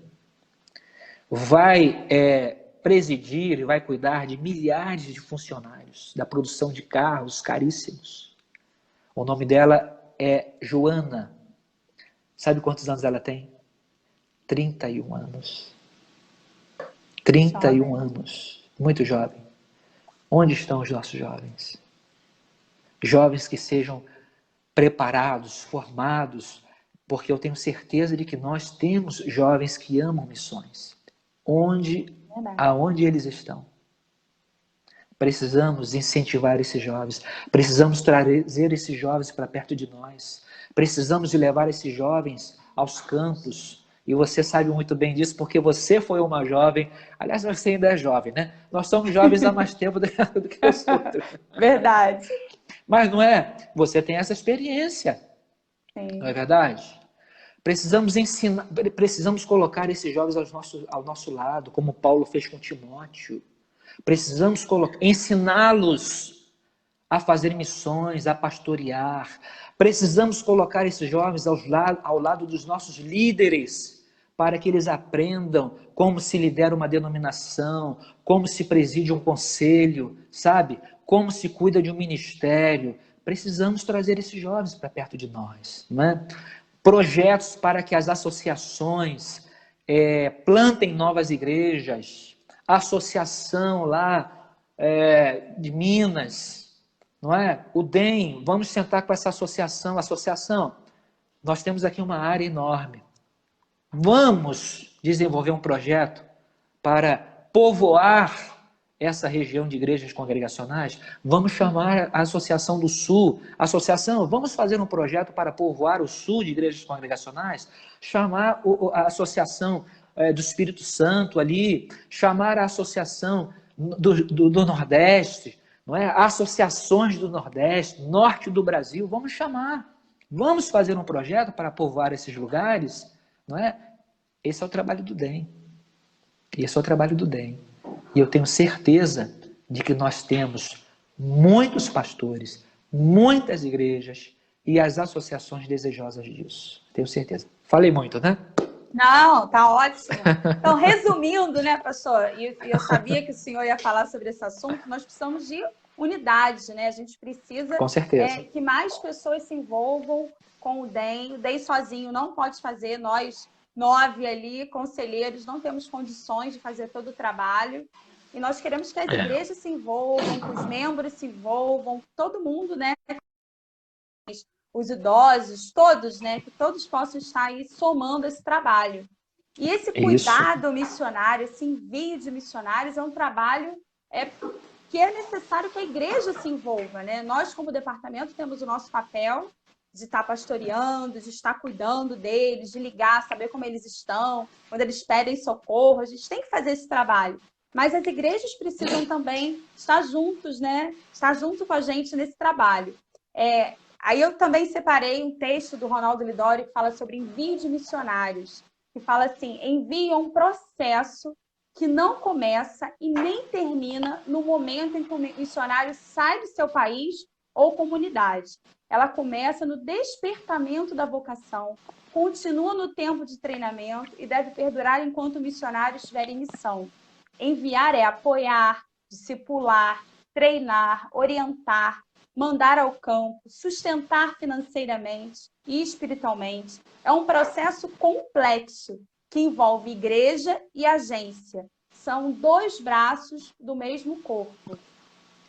Vai presidir e vai cuidar de milhares de funcionários, da produção de carros caríssimos. O nome dela é Joana. Sabe quantos anos ela tem? 31 anos. 31 anos. Muito jovem. Onde estão os nossos jovens? Jovens que sejam preparados, formados, porque eu tenho certeza de que nós temos jovens que amam missões. Aonde eles estão? Precisamos incentivar esses jovens, precisamos trazer esses jovens para perto de nós, precisamos de levar esses jovens aos campos, e você sabe muito bem disso, porque você foi uma jovem, aliás, você ainda é jovem, né? Nós somos jovens há mais tempo do que os outros. Verdade. Mas não é? Você tem essa experiência, Sim. Não é verdade? Precisamos ensinar, precisamos colocar esses jovens ao nosso lado, como Paulo fez com Timóteo. Precisamos ensiná-los a fazer missões, a pastorear. Precisamos colocar esses jovens ao lado dos nossos líderes para que eles aprendam como se lidera uma denominação, como se preside um conselho, sabe? Como se cuida de um ministério. Precisamos trazer esses jovens para perto de nós, não é? Projetos para que as associações plantem novas igrejas, associação lá de Minas, não é? O DEM, vamos sentar com essa associação, nós temos aqui uma área enorme. Vamos desenvolver um projeto para povoar essa região de igrejas congregacionais? Vamos chamar a Associação do Sul. Associação, vamos fazer um projeto para povoar o Sul de igrejas congregacionais? Chamar a Associação do Espírito Santo ali, chamar a Associação do Nordeste, não é? Associações do Nordeste, Norte do Brasil, vamos chamar. Vamos fazer um projeto para povoar esses lugares, não é? Esse é o trabalho do DEM. Esse é o trabalho do DEM. E eu tenho certeza de que nós temos muitos pastores, muitas igrejas e as associações desejosas disso. Tenho certeza. Falei muito, né? Não, tá ótimo. Então, resumindo, né, pastor? E eu sabia que o senhor ia falar sobre esse assunto. Nós precisamos de unidade, né? A gente precisa com certeza. Que mais pessoas se envolvam com o DEM. O DEM sozinho não pode fazer. Nós, 9 ali, conselheiros, não temos condições de fazer todo o trabalho. E nós queremos que as igrejas se envolvam, que os membros se envolvam, todo mundo, né? Os idosos, todos, né? Que todos possam estar aí somando esse trabalho. E esse cuidado missionário, esse envio de missionários é um trabalho que é necessário que a igreja se envolva, né? Nós, como departamento, temos o nosso papel de estar pastoreando, de estar cuidando deles, de ligar, saber como eles estão, quando eles pedem socorro. A gente tem que fazer esse trabalho. Mas as igrejas precisam também estar juntos, né? Estar junto com a gente nesse trabalho. Aí eu também separei um texto do Ronaldo Lidório que fala sobre envio de missionários, que fala assim: envio é um processo que não começa e nem termina no momento em que o missionário sai do seu país ou comunidade. Ela começa no despertamento da vocação, continua no tempo de treinamento e deve perdurar enquanto o missionário estiver em missão. Enviar é apoiar, discipular, treinar, orientar, mandar ao campo, sustentar financeiramente e espiritualmente. É um processo complexo que envolve igreja e agência. São 2 braços do mesmo corpo.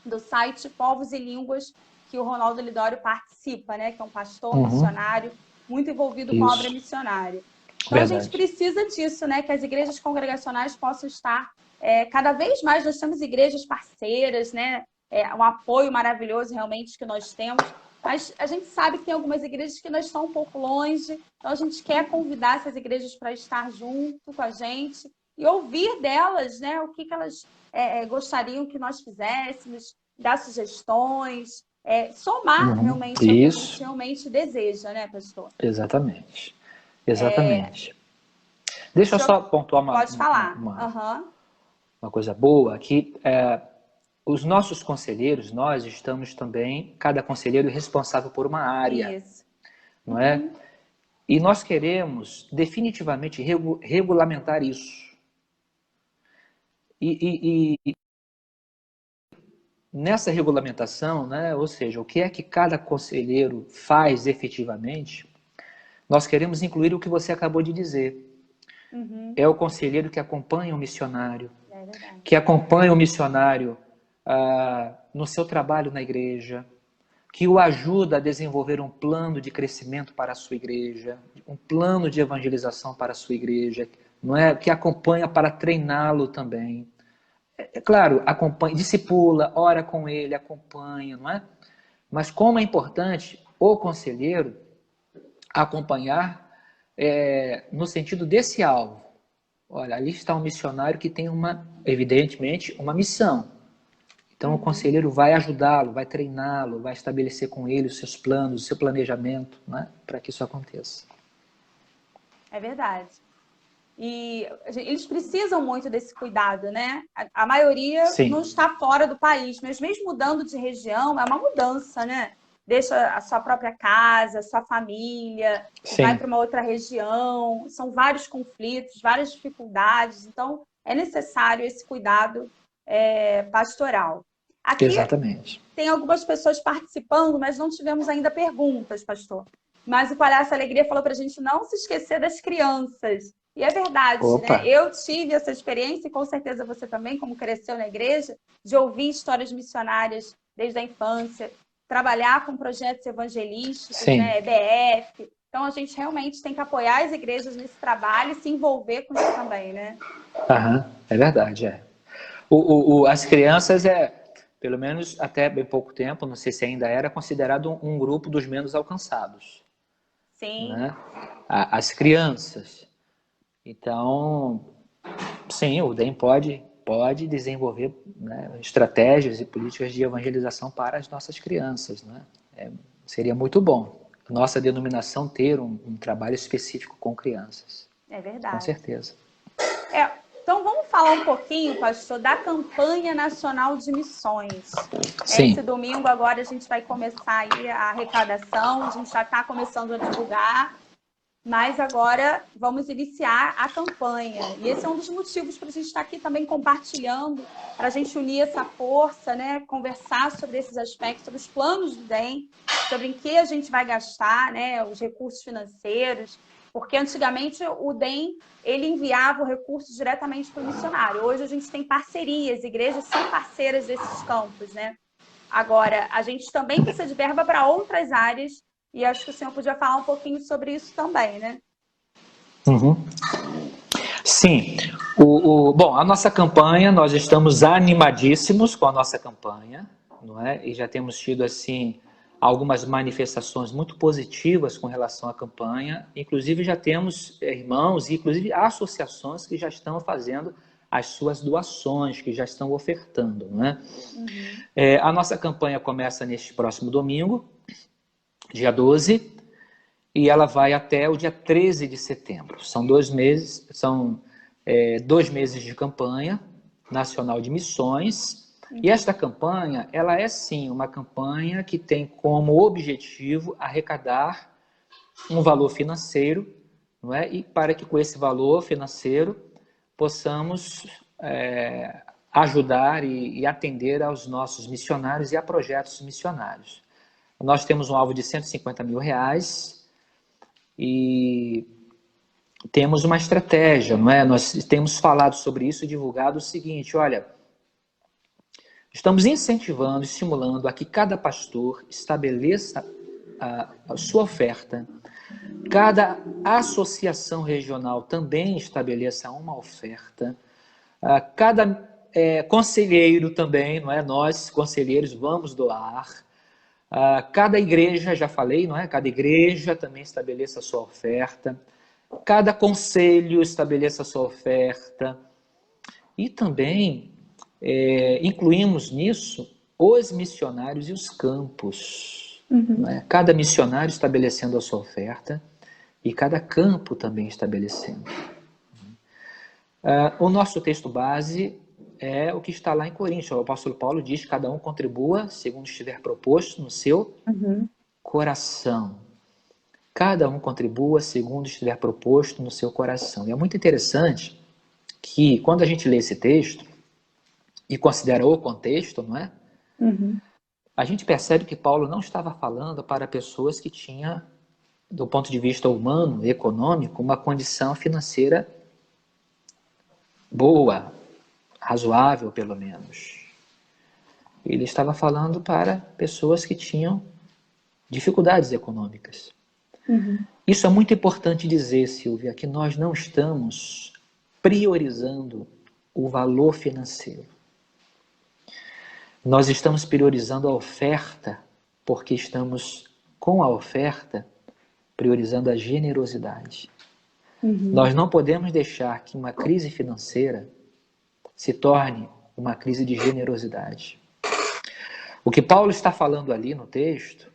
Do site Povos e Línguas, que o Ronaldo Lidório participa, né? Que é um pastor missionário muito envolvido com a obra missionária. Então, a gente precisa disso, né? Que as igrejas congregacionais possam estar cada vez mais. Nós temos igrejas parceiras, né? Um apoio maravilhoso realmente que nós temos, mas a gente sabe que tem algumas igrejas que nós estão um pouco longe, então a gente quer convidar essas igrejas para estar junto com a gente e ouvir delas, né, o que elas gostariam que nós fizéssemos, dar sugestões, somar realmente o que a gente realmente deseja, né, pastor? Exatamente. Deixa eu só pontuar uma coisa boa aqui. Os nossos conselheiros, nós estamos também, cada conselheiro é responsável por uma área. Isso. Não é? E nós queremos definitivamente regulamentar isso. E nessa regulamentação, né, ou seja, o que é que cada conselheiro faz efetivamente, nós queremos incluir o que você acabou de dizer. É o conselheiro que acompanha o missionário, que acompanha o missionário no seu trabalho na igreja, que o ajuda a desenvolver um plano de crescimento para a sua igreja, um plano de evangelização para a sua igreja, não é? Que acompanha para treiná-lo também. Claro, acompanha, discipula, ora com ele, acompanha, não é? Mas como é importante o conselheiro acompanhar no sentido desse alvo. Olha, ali está um missionário que tem evidentemente, uma missão. Então, o conselheiro vai ajudá-lo, vai treiná-lo, vai estabelecer com ele os seus planos, o seu planejamento, né, para que isso aconteça. É verdade. E eles precisam muito desse cuidado, né? A maioria não está fora do país, mas mesmo mudando de região, é uma mudança, né? deixa a sua própria casa, a sua família, vai para uma outra região. São vários conflitos, várias dificuldades. Então, é necessário esse cuidado pastoral. Aqui Exatamente. tem algumas pessoas participando, mas não tivemos ainda perguntas, pastor. Mas o Palhaço Alegria falou para a gente não se esquecer das crianças. E é verdade, né? Eu tive essa experiência, e com certeza você também, como cresceu na igreja, de ouvir histórias missionárias desde a infância, trabalhar com projetos evangelísticos, né? EBF. Então, a gente realmente tem que apoiar as igrejas nesse trabalho e se envolver com isso também, né? É verdade, as crianças pelo menos até bem pouco tempo, não sei se ainda era, considerado um grupo dos menos alcançados. Sim. Né? As crianças. Então, sim, o DEM pode desenvolver, né, estratégias e políticas de evangelização para as nossas crianças. Né? Seria muito bom nossa denominação ter um trabalho específico com crianças. É verdade. Com certeza. Então, vamos falar um pouquinho, pastor, da campanha nacional de missões. Sim. Esse domingo agora a gente vai começar aí a arrecadação, a gente já está começando a divulgar, mas agora vamos iniciar a campanha. E esse é um dos motivos para a gente estar aqui também compartilhando, para a gente unir essa força, né? Conversar sobre esses aspectos, sobre os planos do DEM, sobre em que a gente vai gastar, né? Os recursos financeiros. Porque antigamente o DEM ele enviava o recurso diretamente para o missionário. Hoje a gente tem parcerias, igrejas são parceiras desses campos, né? Agora, a gente também precisa de verba para outras áreas e acho que o senhor podia falar um pouquinho sobre isso também, né? Sim. Bom, a nossa campanha, nós estamos animadíssimos com a nossa campanha, não é? E já temos tido, assim, algumas manifestações muito positivas com relação à campanha. Inclusive, já temos irmãos e, inclusive, associações que já estão fazendo as suas doações, que já estão ofertando, não é? A nossa campanha começa neste próximo domingo, dia 12, e ela vai até o dia 13 de setembro. São 2 meses, são 2 meses de campanha nacional de missões. E esta campanha, ela é sim uma campanha que tem como objetivo arrecadar um valor financeiro, não é? E para que com esse valor financeiro possamos ajudar e atender aos nossos missionários e a projetos missionários. Nós temos um alvo de R$150 mil e temos uma estratégia, não é? Nós temos falado sobre isso e divulgado o seguinte, olha, estamos incentivando, estimulando a que cada pastor estabeleça a sua oferta, cada associação regional também estabeleça uma oferta, cada conselheiro também, não é? Nós, conselheiros, vamos doar. Cada igreja, já falei, não é? Cada igreja também estabeleça a sua oferta. Cada conselho estabeleça a sua oferta. E também incluímos nisso os missionários e os campos. Não é? Cada missionário estabelecendo a sua oferta e cada campo também estabelecendo. O nosso texto base é o que está lá em Coríntios. O apóstolo Paulo diz que cada um contribua segundo estiver proposto no seu coração. Cada um contribua segundo estiver proposto no seu coração. E é muito interessante que quando a gente lê esse texto e considera o contexto, não é? A gente percebe que Paulo não estava falando para pessoas que tinham, do ponto de vista humano, econômico, uma condição financeira boa, razoável pelo menos. Ele estava falando para pessoas que tinham dificuldades econômicas. Isso é muito importante dizer, Silvia, que nós não estamos priorizando o valor financeiro. Nós estamos priorizando a oferta, porque estamos, com a oferta, priorizando a generosidade. Nós não podemos deixar que uma crise financeira se torne uma crise de generosidade. O que Paulo está falando ali no texto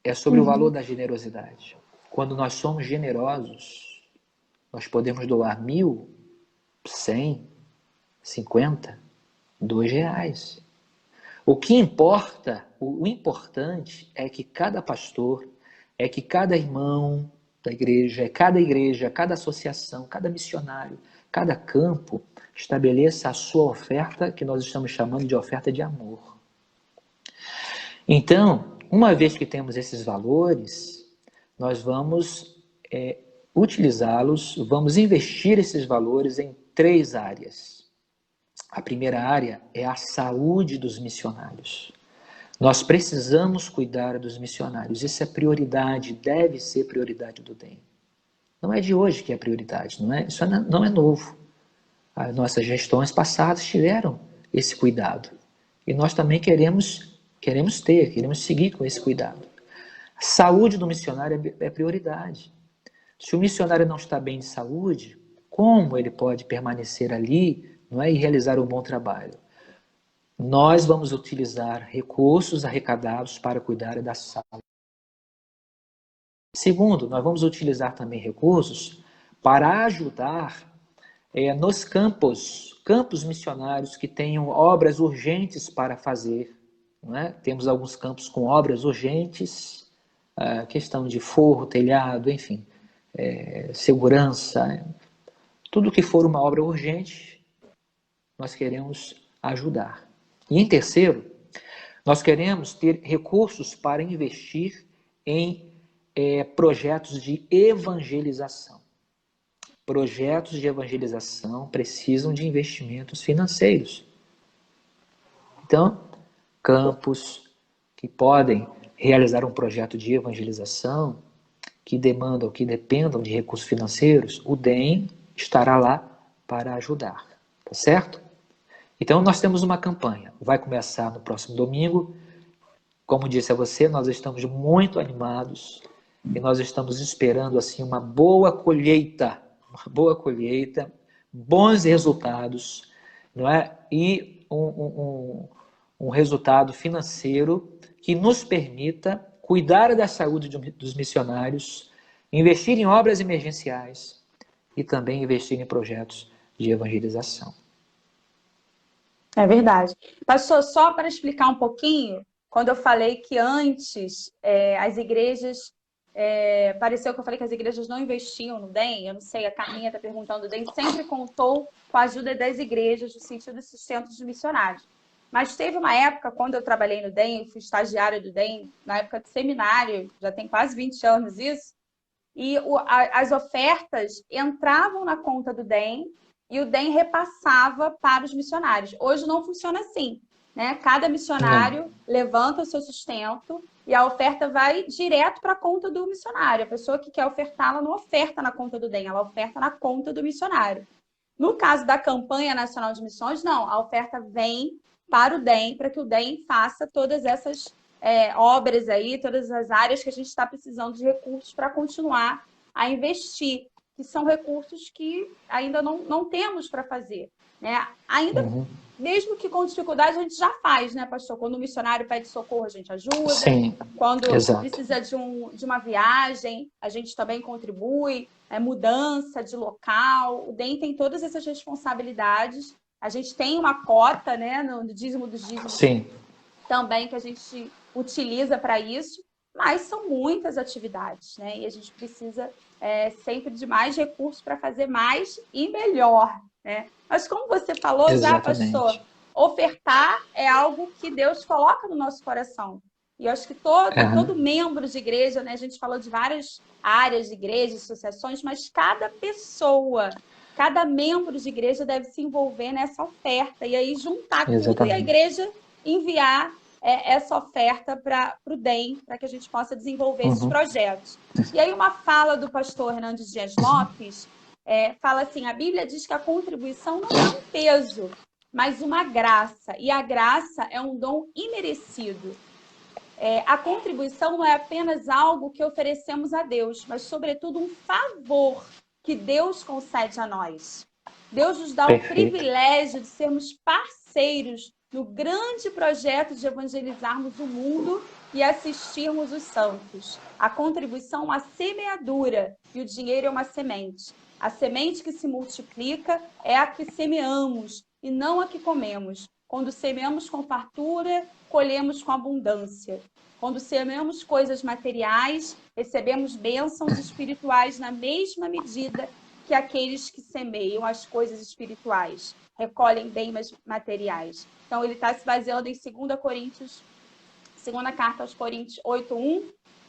é sobre o valor da generosidade. Quando nós somos generosos, nós podemos doar 1.000, 100, 50, R$2. O que importa, o importante é que cada pastor, é que cada irmão da igreja, cada associação, cada missionário, cada campo estabeleça a sua oferta, que nós estamos chamando de oferta de amor. Então, uma vez que temos esses valores, nós vamos utilizá-los, vamos investir esses valores em 3 áreas. A primeira área é a saúde dos missionários. Nós precisamos cuidar dos missionários. Isso é prioridade, deve ser prioridade do DEM. Não é de hoje que é prioridade, não é? Isso não é novo. As nossas gestões passadas tiveram esse cuidado. E nós também queremos seguir com esse cuidado. A saúde do missionário é prioridade. Se o missionário não está bem de saúde, como ele pode permanecer ali, não é, e realizar um bom trabalho? Nós vamos utilizar recursos arrecadados para cuidar da saúde. Segundo, nós vamos utilizar também recursos para ajudar nos campos missionários que tenham obras urgentes para fazer. Não é? Temos alguns campos com obras urgentes, questão de forro, telhado, enfim, segurança, tudo que for uma obra urgente, nós queremos ajudar. E em terceiro, nós queremos ter recursos para investir em projetos de evangelização. Projetos de evangelização precisam de investimentos financeiros. Então, campos que podem realizar um projeto de evangelização, que dependam de recursos financeiros, o DEM estará lá para ajudar, tá certo? Então, nós temos uma campanha, vai começar no próximo domingo. Como disse a você, nós estamos muito animados e nós estamos esperando assim uma boa colheita, bons resultados, não é? E um resultado financeiro que nos permita cuidar da saúde dos missionários, investir em obras emergenciais e também investir em projetos de evangelização. É verdade. Pastor, só para explicar um pouquinho, quando eu falei que antes as igrejas, pareceu que eu falei que as igrejas não investiam no DEM, eu não sei, a Carminha está perguntando, o DEM sempre contou com a ajuda das igrejas, no sentido desses centros de missionários. Mas teve uma época, quando eu trabalhei no DEM, eu fui estagiária do DEM, na época de seminário, já tem quase 20 anos isso, e as ofertas entravam na conta do DEM, e o DEM repassava para os missionários. Hoje não funciona assim, né? Cada missionário levanta o seu sustento e a oferta vai direto para a conta do missionário. A pessoa que quer ofertar, ela não oferta na conta do DEM, ela oferta na conta do missionário. No caso da Campanha Nacional de Missões, não. A oferta vem para o DEM, para que o DEM faça todas essas obras aí, todas as áreas que a gente está precisando de recursos para continuar a investir, que são recursos que ainda não temos para fazer, né? Ainda, mesmo que com dificuldade, a gente já faz, né, pastor? Quando o missionário pede socorro, a gente ajuda. Sim, quando exato. precisa de uma viagem, a gente também contribui. Mudança de local. O DEM tem todas essas responsabilidades. A gente tem uma cota, né, no dízimo dos dízimos. Sim. Também que a gente utiliza para isso. Mas são muitas atividades, né? E a gente precisa sempre de mais recursos para fazer mais e melhor, né? Mas como você falou, Exatamente. já, pastor, ofertar é algo que Deus coloca no nosso coração. E eu acho que todo membro de igreja, né? A gente falou de várias áreas de igreja, associações, mas cada pessoa, cada membro de igreja deve se envolver nessa oferta e aí juntar tudo e a igreja enviar essa oferta para o DEM, para que a gente possa desenvolver esses projetos. E aí uma fala do pastor Hernandes Dias Lopes, fala assim, a Bíblia diz que a contribuição não é um peso, mas uma graça. E a graça é um dom imerecido. A contribuição não é apenas algo que oferecemos a Deus, mas, sobretudo, um favor que Deus concede a nós. Deus nos dá o privilégio de sermos parceiros no grande projeto de evangelizarmos o mundo e assistirmos os santos. A contribuição é uma semeadura e o dinheiro é uma semente. A semente que se multiplica é a que semeamos e não a que comemos. Quando semeamos com fartura, colhemos com abundância. Quando semeamos coisas materiais, recebemos bênçãos espirituais na mesma medida que aqueles que semeiam as coisas espirituais recolhem bens materiais. Então, ele está se baseando em 2 Coríntios, segunda carta aos Coríntios 8:1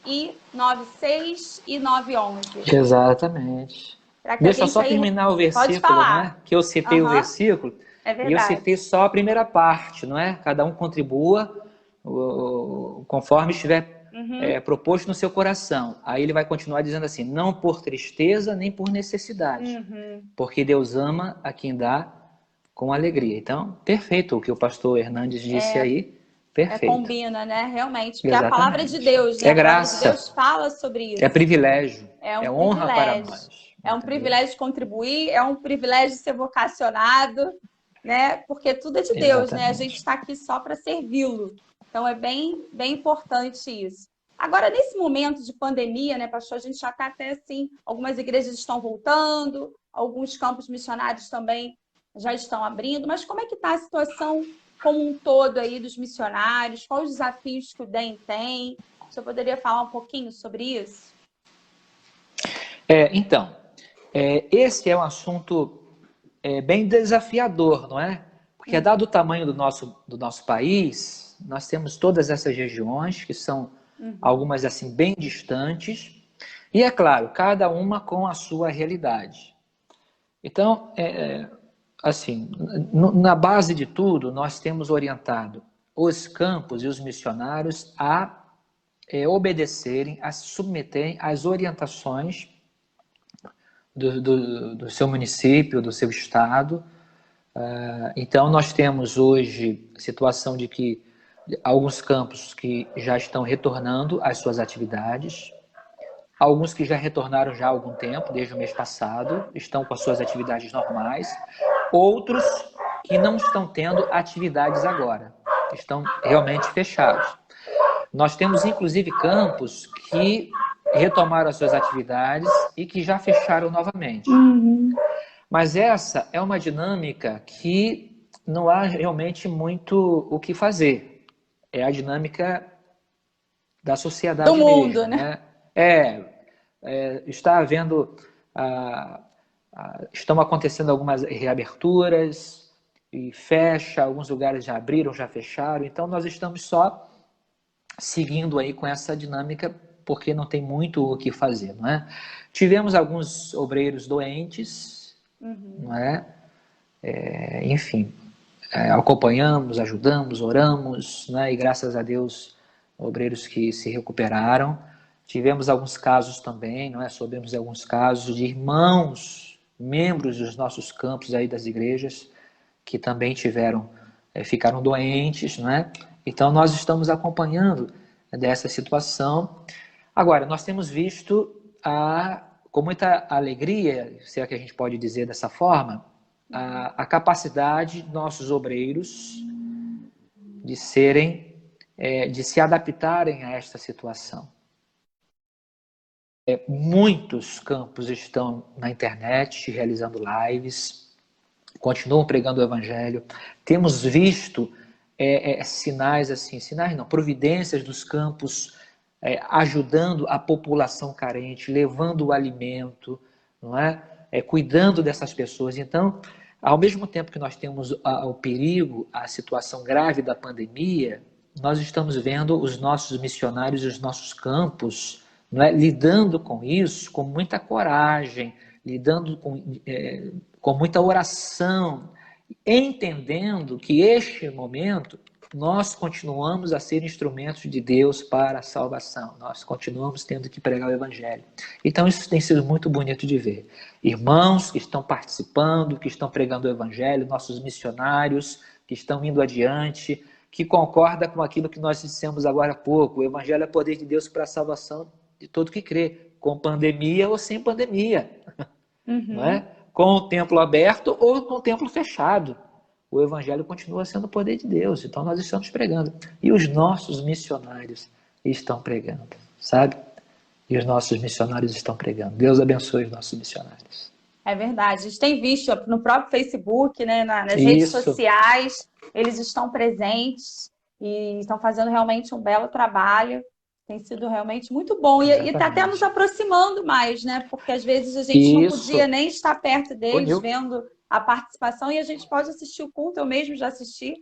e 9:6 e 9:11. Exatamente. Deixa eu só terminar o versículo, né? Que eu citei o versículo. É verdade. E eu citei só a primeira parte, não é? Cada um contribua conforme estiver proposto no seu coração. Aí ele vai continuar dizendo assim, não por tristeza nem por necessidade, porque Deus ama a quem dá com alegria. Então, perfeito o que o pastor Hernandes disse aí, perfeito. Combina, né? Realmente, porque é a palavra de Deus, né? É graça. A palavra de Deus fala sobre isso. É privilégio, é honra para nós. É um privilégio contribuir, é um privilégio ser vocacionado, né? Porque tudo é de Deus, né? A gente está aqui só para servi-lo. Então, é bem importante isso. Agora, nesse momento de pandemia, né, pastor, a gente já está até assim, algumas igrejas estão voltando, alguns campos missionários também já estão abrindo, mas como é que está a situação como um todo aí dos missionários? Quais os desafios que o DEM tem? Você poderia falar um pouquinho sobre isso? Então, esse é um assunto bem desafiador, não é? Porque dado o tamanho do nosso país, nós temos todas essas regiões que são algumas assim bem distantes e, é claro, cada uma com a sua realidade. Então, assim, na base de tudo, nós temos orientado os campos e os missionários a obedecerem, a se submeterem às orientações do seu município, do seu estado. Então, nós temos hoje a situação de que alguns campos que já estão retornando às suas atividades, alguns que já retornaram já há algum tempo, desde o mês passado, estão com as suas atividades normais, outros que não estão tendo atividades agora, estão realmente fechados. Nós temos, inclusive, campos que retomaram as suas atividades e que já fecharam novamente. Mas essa é uma dinâmica que não há realmente muito o que fazer. É a dinâmica da sociedade do mundo, mesmo, né? Está havendo... estão acontecendo algumas reaberturas e fecha, alguns lugares já abriram, já fecharam. Então, nós estamos só seguindo aí com essa dinâmica porque não tem muito o que fazer, não é? Tivemos alguns obreiros doentes, não é? Enfim, acompanhamos, ajudamos, oramos, né? E graças a Deus, obreiros que se recuperaram. Tivemos alguns casos também, não é? Soubemos de alguns casos de irmãos, membros dos nossos campos aí das igrejas, que também ficaram doentes, não é? Então, nós estamos acompanhando dessa situação. Agora, nós temos visto com muita alegria, se é que a gente pode dizer dessa forma, a capacidade de nossos obreiros de se adaptarem a esta situação. Muitos campos estão na internet realizando lives, continuam pregando o evangelho. Temos visto providências dos campos ajudando a população carente, levando o alimento, não é? Cuidando dessas pessoas. Então, ao mesmo tempo que nós temos o perigo, a situação grave da pandemia, nós estamos vendo os nossos missionários e os nossos campos, não é? Lidando com isso com muita coragem, lidando com muita oração, entendendo que este momento nós continuamos a ser instrumentos de Deus para a salvação. Nós continuamos tendo que pregar o evangelho. Então isso tem sido muito bonito de ver. Irmãos que estão participando, que estão pregando o evangelho, nossos missionários que estão indo adiante, que concorda com aquilo que nós dissemos agora há pouco. O evangelho é poder de Deus para a salvação de todo que crê, com pandemia ou sem pandemia. Não é? Com o templo aberto ou com o templo fechado. O evangelho continua sendo o poder de Deus. Então nós estamos pregando. E os nossos missionários estão pregando, sabe? E os nossos missionários estão pregando. Deus abençoe os nossos missionários. É verdade. A gente tem visto no próprio Facebook, né, nas redes Isso, sociais, eles estão presentes e estão fazendo realmente um belo trabalho. Tem sido realmente muito bom. E está até nos exatamente. aproximando mais, né? Porque às vezes a gente não podia Isso, nem estar perto deles, uniu. vendo a participação, e a gente pode assistir o culto. Eu mesmo já assisti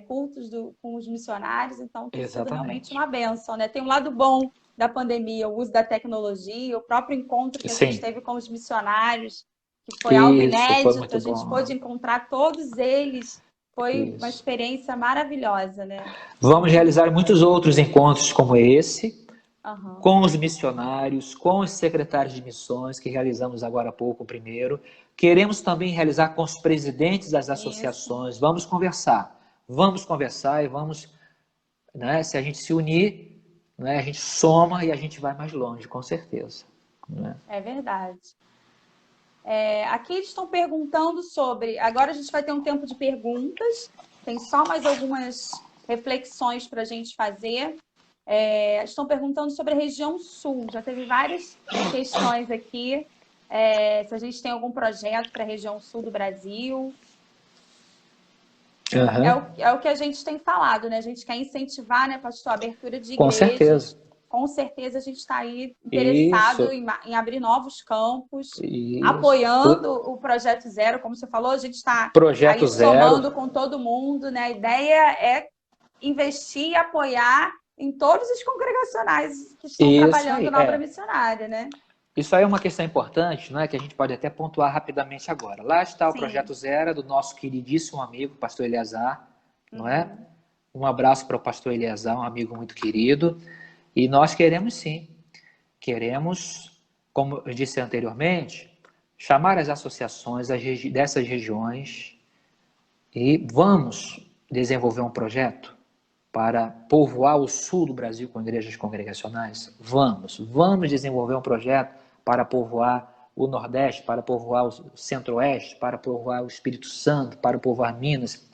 cultos com os missionários, então tem sido realmente Exatamente. uma bênção, né? Tem um lado bom da pandemia, o uso da tecnologia, o próprio encontro que a gente Sim, teve com os missionários, que foi algo isso foi inédito, a muito gente pôde bom. encontrar todos eles, foi uma Isso. experiência maravilhosa, né? Vamos realizar muitos outros encontros como esse, Aham. com os missionários, com os secretários de missões, que realizamos agora há pouco o primeiro. Queremos também realizar com os presidentes das Isso, associações. Vamos conversar e vamos, né, se a gente se unir, né, a gente soma e a gente vai mais longe, com certeza. Né? é verdade. Aqui eles estão perguntando sobre. Agora a gente vai ter um tempo de perguntas, tem só mais algumas reflexões para a gente fazer. Estão perguntando sobre a região sul, já teve várias questões aqui. Se a gente tem algum projeto para a região sul do Brasil. Uhum. É o que a gente tem falado, né? A gente quer incentivar, né, pastor, a abertura de Com certeza. igrejas. Com certeza a gente está aí interessado Isso, em abrir novos campos, isso. apoiando o Projeto Zero, como você falou, a gente está Projeto aí Zero. somando com todo mundo, né? A ideia é investir e apoiar em todos os congregacionais que estão Isso trabalhando aí, na obra missionária, né? Isso aí é uma questão importante, não é, que a gente pode até pontuar rapidamente agora. Lá está o Sim. Projeto Zero do nosso queridíssimo amigo, pastor Eleazar, não é? Uhum. Um abraço para o pastor Eleazar, um amigo muito querido. E nós queremos sim, queremos, como eu disse anteriormente, chamar as associações dessas regiões e vamos desenvolver um projeto para povoar o sul do Brasil com igrejas congregacionais? Vamos desenvolver um projeto para povoar o Nordeste, para povoar o Centro-Oeste, para povoar o Espírito Santo, para povoar Minas.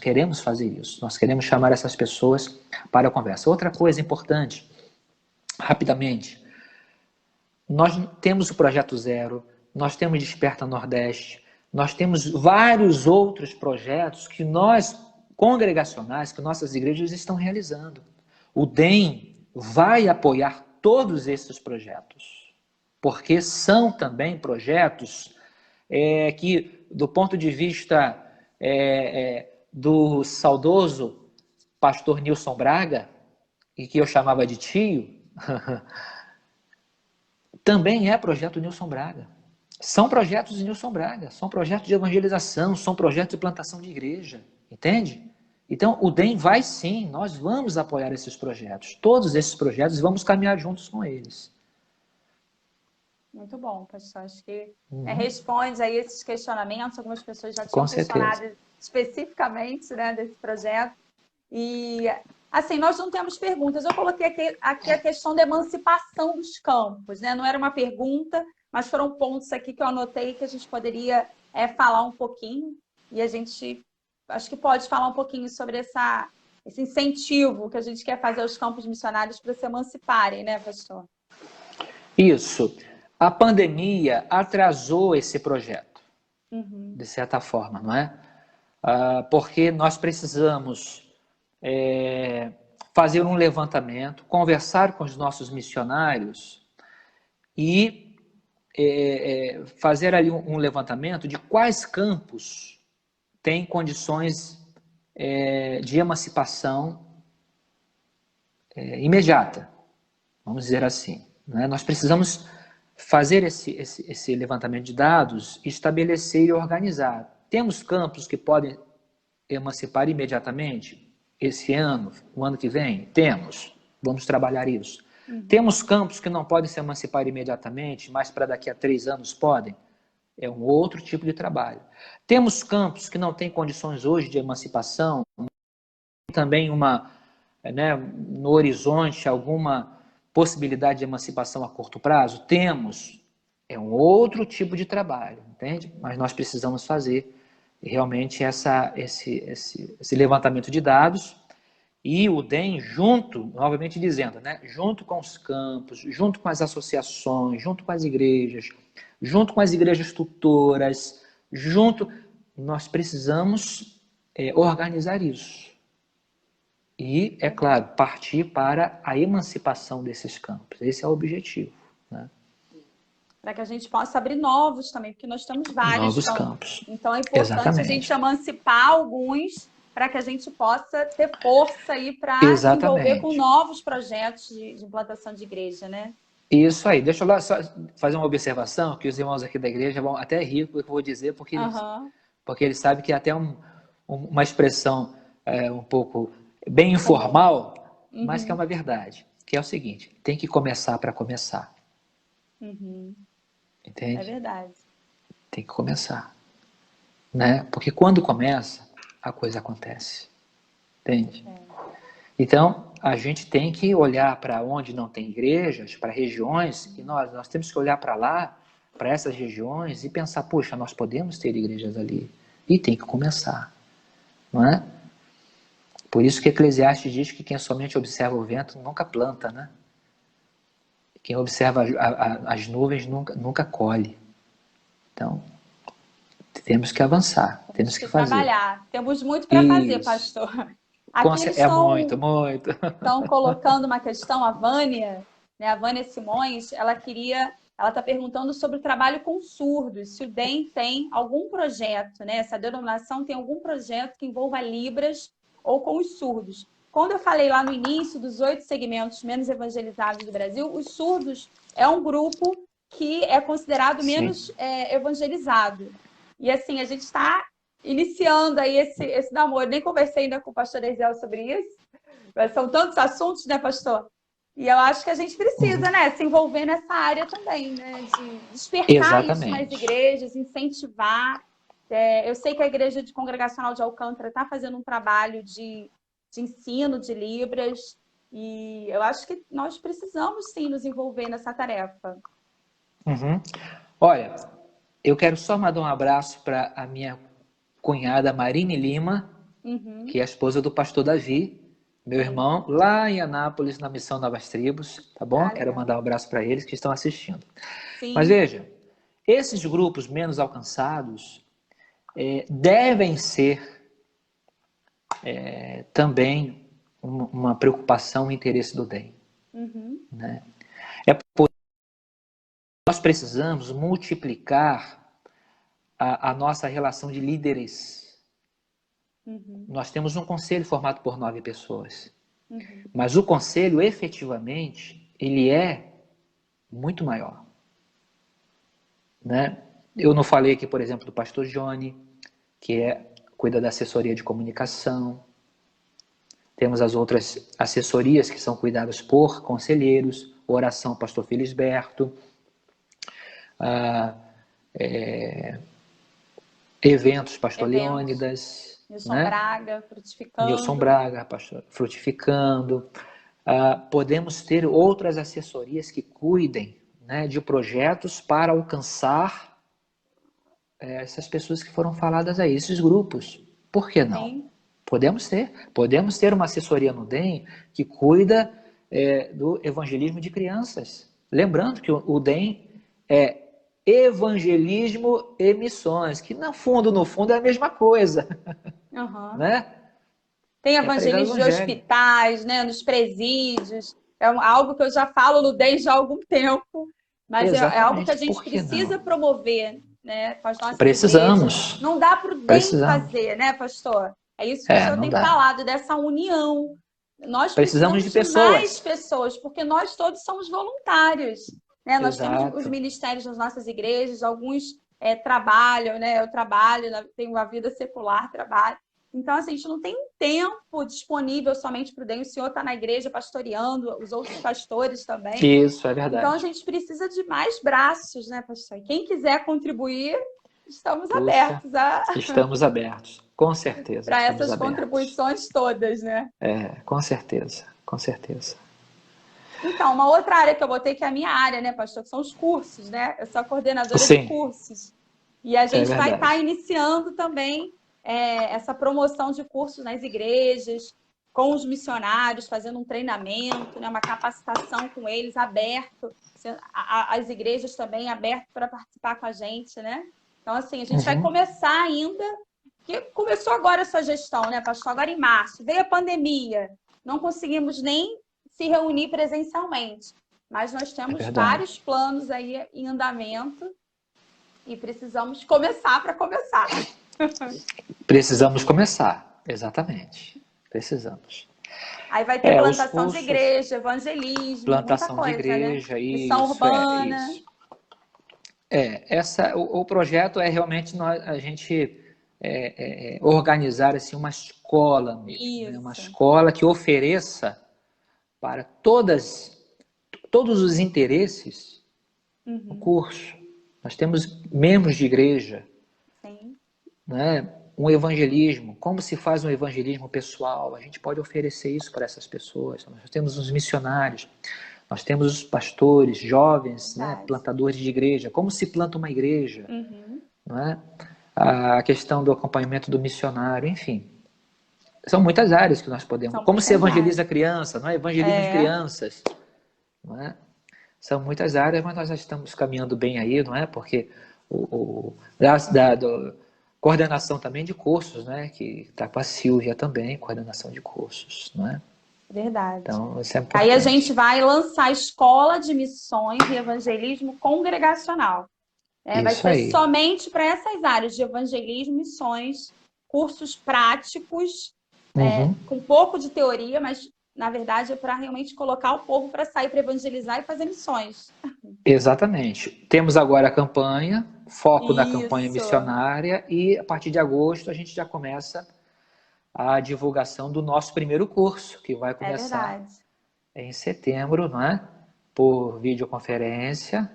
Queremos fazer isso, nós queremos chamar essas pessoas para a conversa. Outra coisa importante, rapidamente, nós temos o Projeto Zero, nós temos Desperta Nordeste, nós temos vários outros projetos que nós, congregacionais, que nossas igrejas estão realizando. O DEM vai apoiar todos esses projetos, porque são também projetos que, do ponto de vista do saudoso pastor Nilson Braga, e que eu chamava de tio, também é projeto Nilson Braga. São projetos de Nilson Braga, são projetos de evangelização, são projetos de plantação de igreja, entende? Então, o DEM vai sim, nós vamos apoiar esses projetos, todos esses projetos, e vamos caminhar juntos com eles. Muito bom, pastor. Acho que Uhum. responde aí esses questionamentos. Algumas pessoas já Com tinham certeza. questionado especificamente, né, desse projeto. E, assim, nós não temos perguntas. Eu coloquei aqui a questão da emancipação dos campos, né? Não era uma pergunta, mas foram pontos aqui que eu anotei que a gente poderia falar um pouquinho. E a gente, acho que pode falar um pouquinho sobre esse incentivo que a gente quer fazer aos campos missionários para se emanciparem, né, pastor? Isso. A pandemia atrasou esse projeto, Uhum. de certa forma, não é? Porque nós precisamos fazer um levantamento, conversar com os nossos missionários e fazer ali um levantamento de quais campos têm condições de emancipação imediata, vamos dizer assim. Né? Nós precisamos fazer esse levantamento de dados, estabelecer e organizar. Temos campos que podem emancipar imediatamente? Esse ano, o ano que vem? Temos. Vamos trabalhar isso. Uhum. Temos campos que não podem se emancipar imediatamente, mas para daqui a 3 anos podem? É um outro tipo de trabalho. Temos campos que não têm condições hoje de emancipação, também no horizonte alguma possibilidade de emancipação a curto prazo? Temos. É um outro tipo de trabalho, entende? Mas nós precisamos fazer realmente esse levantamento de dados e o DEM junto, novamente dizendo, né, junto com os campos, junto com as associações, junto com as igrejas, junto com as igrejas tutoras, nós precisamos organizar isso. E, é claro, partir para a emancipação desses campos. Esse é o objetivo, né? Para que a gente possa abrir novos também, porque nós temos vários novos campos. Então é importante Exatamente. a gente emancipar alguns para que a gente possa ter força aí para se envolver com novos projetos de implantação de igreja, né? Isso aí. Deixa eu lá só fazer uma observação, que os irmãos aqui da igreja vão até rir com o que eu vou dizer, porque eles sabem que é até uma expressão um pouco bem informal, mas que é uma verdade. Que é o seguinte, tem que começar para começar. Entende? É verdade. Tem que começar. Né? Porque quando começa, a coisa acontece. Entende? Então, a gente tem que olhar para onde não tem igrejas, para regiões, e nós temos que olhar para lá, para essas regiões, e pensar, poxa, nós podemos ter igrejas ali. E tem que começar. Não é? Por isso que Eclesiastes diz que quem somente observa o vento nunca planta, né? Quem observa as nuvens nunca colhe. Então, temos que avançar, temos que fazer. Trabalhar. Temos muito para fazer, pastor. Aqui eles muito. Estão colocando uma questão, a Vânia, né, a Vânia Simões, ela está perguntando sobre o trabalho com surdos, se o DEM tem algum projeto, né? Essa denominação tem algum projeto que envolva Libras ou com os surdos. Quando eu falei lá no início dos 8 segmentos menos evangelizados do Brasil, os surdos é um grupo que é considerado menos evangelizado. E assim, a gente está iniciando aí esse namoro. Nem conversei ainda com o pastor Ezel sobre isso, mas são tantos assuntos, né, pastor? E eu acho que a gente precisa, né, se envolver nessa área também, né, de despertar isso nas igrejas, incentivar. Eu sei que a Igreja Congregacional de Alcântara está fazendo um trabalho de ensino de Libras, e eu acho que nós precisamos, sim, nos envolver nessa tarefa. Olha, eu quero só mandar um abraço para a minha cunhada Marine Lima, que é a esposa do pastor Davi, meu irmão, lá em Anápolis, na Missão Novas Tribos, tá bom? Quero mandar um abraço para eles que estão assistindo. Sim. Mas veja, esses grupos menos alcançados devem ser também uma preocupação e interesse do DEM. Né? Nós precisamos multiplicar a nossa relação de líderes. Nós temos um conselho formado por 9 pessoas. Mas o conselho, efetivamente, ele é muito maior. Né? Eu não falei aqui, por exemplo, do pastor Johnny, que cuida da assessoria de comunicação. Temos as outras assessorias que são cuidadas por conselheiros, oração, pastor Felisberto, eventos, pastor Leônidas, Nilson Braga, frutificando. Nilson Braga, pastor, frutificando. Podemos ter outras assessorias que cuidem, né, de projetos para alcançar essas pessoas que foram faladas aí, esses grupos. Por que não? Sim. Podemos ter uma assessoria no DEM que cuida do evangelismo de crianças. Lembrando que o DEM é evangelismo e missões, que no fundo é a mesma coisa. Né? Tem evangelismo de hospitais, né, nos presídios. É algo que eu já falo no DEM já há algum tempo, mas é algo que a gente precisa promover, né, com as nossas igrejas. Não dá para o DEM fazer, né, pastor? É isso que o senhor tem falado, dessa união. Nós precisamos de mais pessoas, porque nós todos somos voluntários. Né? Nós temos os ministérios nas nossas igrejas, alguns trabalham, né? Eu trabalho, tenho uma vida secular, trabalho. Então, assim, a gente não tem um tempo disponível somente para o DEM. O senhor está na igreja pastoreando, os outros pastores também. Isso, é verdade. Então, a gente precisa de mais braços, né, pastor? E quem quiser contribuir, estamos abertos. Estamos abertos, com certeza. Para essas contribuições todas, né? Com certeza, com certeza. Então, uma outra área que eu botei, que é a minha área, né, pastor, que são os cursos, né? Eu sou a coordenadora de cursos. E a gente vai estar iniciando também essa promoção de cursos nas igrejas. com os missionários, fazendo um treinamento, né, uma capacitação com eles, aberto, as igrejas também abertas para participar com a gente, né? Então, assim, a gente vai começar ainda, que começou agora essa gestão, né, pastor? Agora em março, veio a pandemia, não conseguimos nem se reunir presencialmente, mas nós temos vários planos aí em andamento e precisamos começar para começar. Precisamos começar, exatamente. Precisamos. Aí vai ter plantação de igreja, evangelismo, plantação muita coisa, de igreja, né? Isso, missão urbana. O projeto é realmente a gente organizar assim, uma escola mesmo, né? Uma escola que ofereça para todos os interesses o curso. Nós temos membros de igreja, né? Um evangelismo, como se faz um evangelismo pessoal, a gente pode oferecer isso para essas pessoas. Nós temos os missionários, nós temos os pastores, jovens, né, plantadores de igreja, como se planta uma igreja, não é? A questão do acompanhamento do missionário, enfim. São muitas áreas que nós podemos... Como se evangeliza a criança, não é? Evangelismo de crianças, não é? São muitas áreas, mas nós já estamos caminhando bem aí, não é? Porque coordenação também de cursos, né? Que está com a Silvia também, coordenação de cursos, não é? Verdade. Então, isso é importante. Aí a gente vai lançar a Escola de Missões e Evangelismo Congregacional. Vai ser somente para essas áreas de evangelismo, missões, cursos práticos, com um pouco de teoria, mas na verdade é para realmente colocar o povo para sair para evangelizar e fazer missões. Exatamente. Temos agora a campanha, foco na campanha missionária, e a partir de agosto a gente já começa a divulgação do nosso primeiro curso, que vai começar em setembro, não é? Por videoconferência,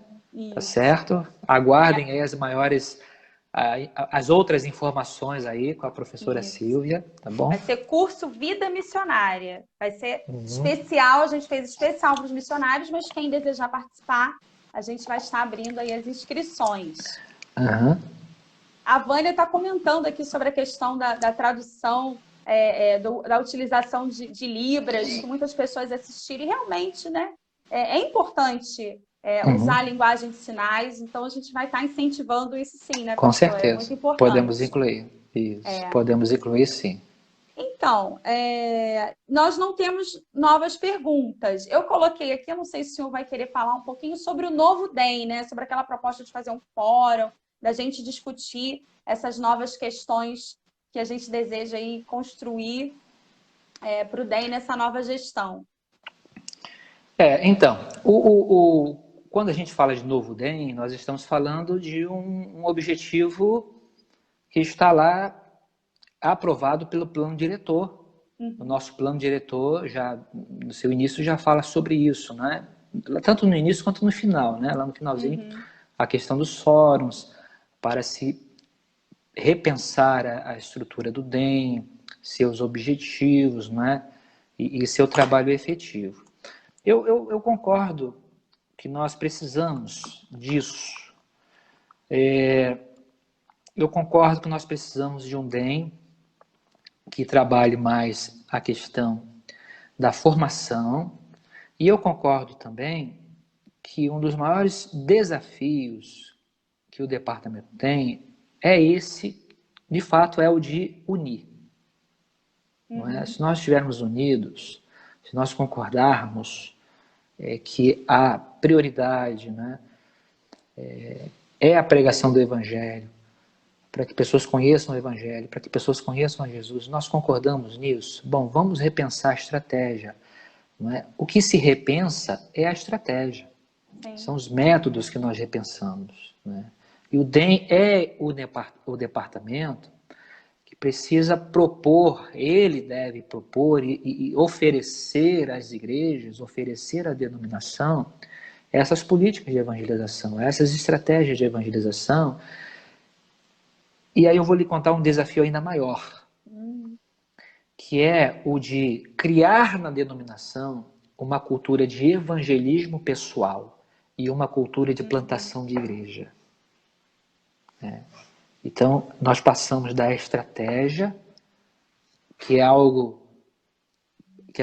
tá certo? Aguardem aí as outras informações aí com a professora Silvia, tá bom? Vai ser curso Vida Missionária. Vai ser especial, a gente fez especial para os missionários, mas quem desejar participar, a gente vai estar abrindo aí as inscrições. A Vânia está comentando aqui sobre a questão da tradução, da utilização de Libras, que muitas pessoas assistiram, e realmente, né, é importante usar a linguagem de sinais, então a gente vai estar incentivando isso sim, né, com pastor? certeza. É muito importante. Podemos incluir, isso. Podemos incluir sim. Então, nós não temos novas perguntas. Eu coloquei aqui, eu não sei se o senhor vai querer falar um pouquinho sobre o novo DEM, né? Sobre aquela proposta de fazer um fórum, da gente discutir essas novas questões que a gente deseja aí construir para o DEM nessa nova gestão. Então, quando a gente fala de novo DEM, nós estamos falando de um objetivo que está lá aprovado pelo plano diretor. O nosso plano diretor, já no seu início, já fala sobre isso, né? Tanto no início quanto no final, né? Lá no finalzinho, a questão dos fóruns, para se repensar a estrutura do DEM, seus objetivos, né? E seu trabalho efetivo. Eu concordo que nós precisamos disso. Eu concordo que nós precisamos de um DEM que trabalhe mais a questão da formação, e eu concordo também que um dos maiores desafios que o departamento tem de fato, é o de unir. Não é? Se nós estivermos unidos, se nós concordarmos que a prioridade, né, é a pregação do Evangelho, para que pessoas conheçam o Evangelho, para que pessoas conheçam a Jesus, nós concordamos nisso? Bom, vamos repensar a estratégia. Não é? O que se repensa é a estratégia. São os métodos que nós repensamos. Né? E o DEM é o departamento que precisa propor, ele deve propor e oferecer às igrejas, oferecer à denominação essas políticas de evangelização, essas estratégias de evangelização. E aí eu vou lhe contar um desafio ainda maior, que é o de criar na denominação uma cultura de evangelismo pessoal e uma cultura de plantação de igreja. Então, nós passamos da estratégia, que é algo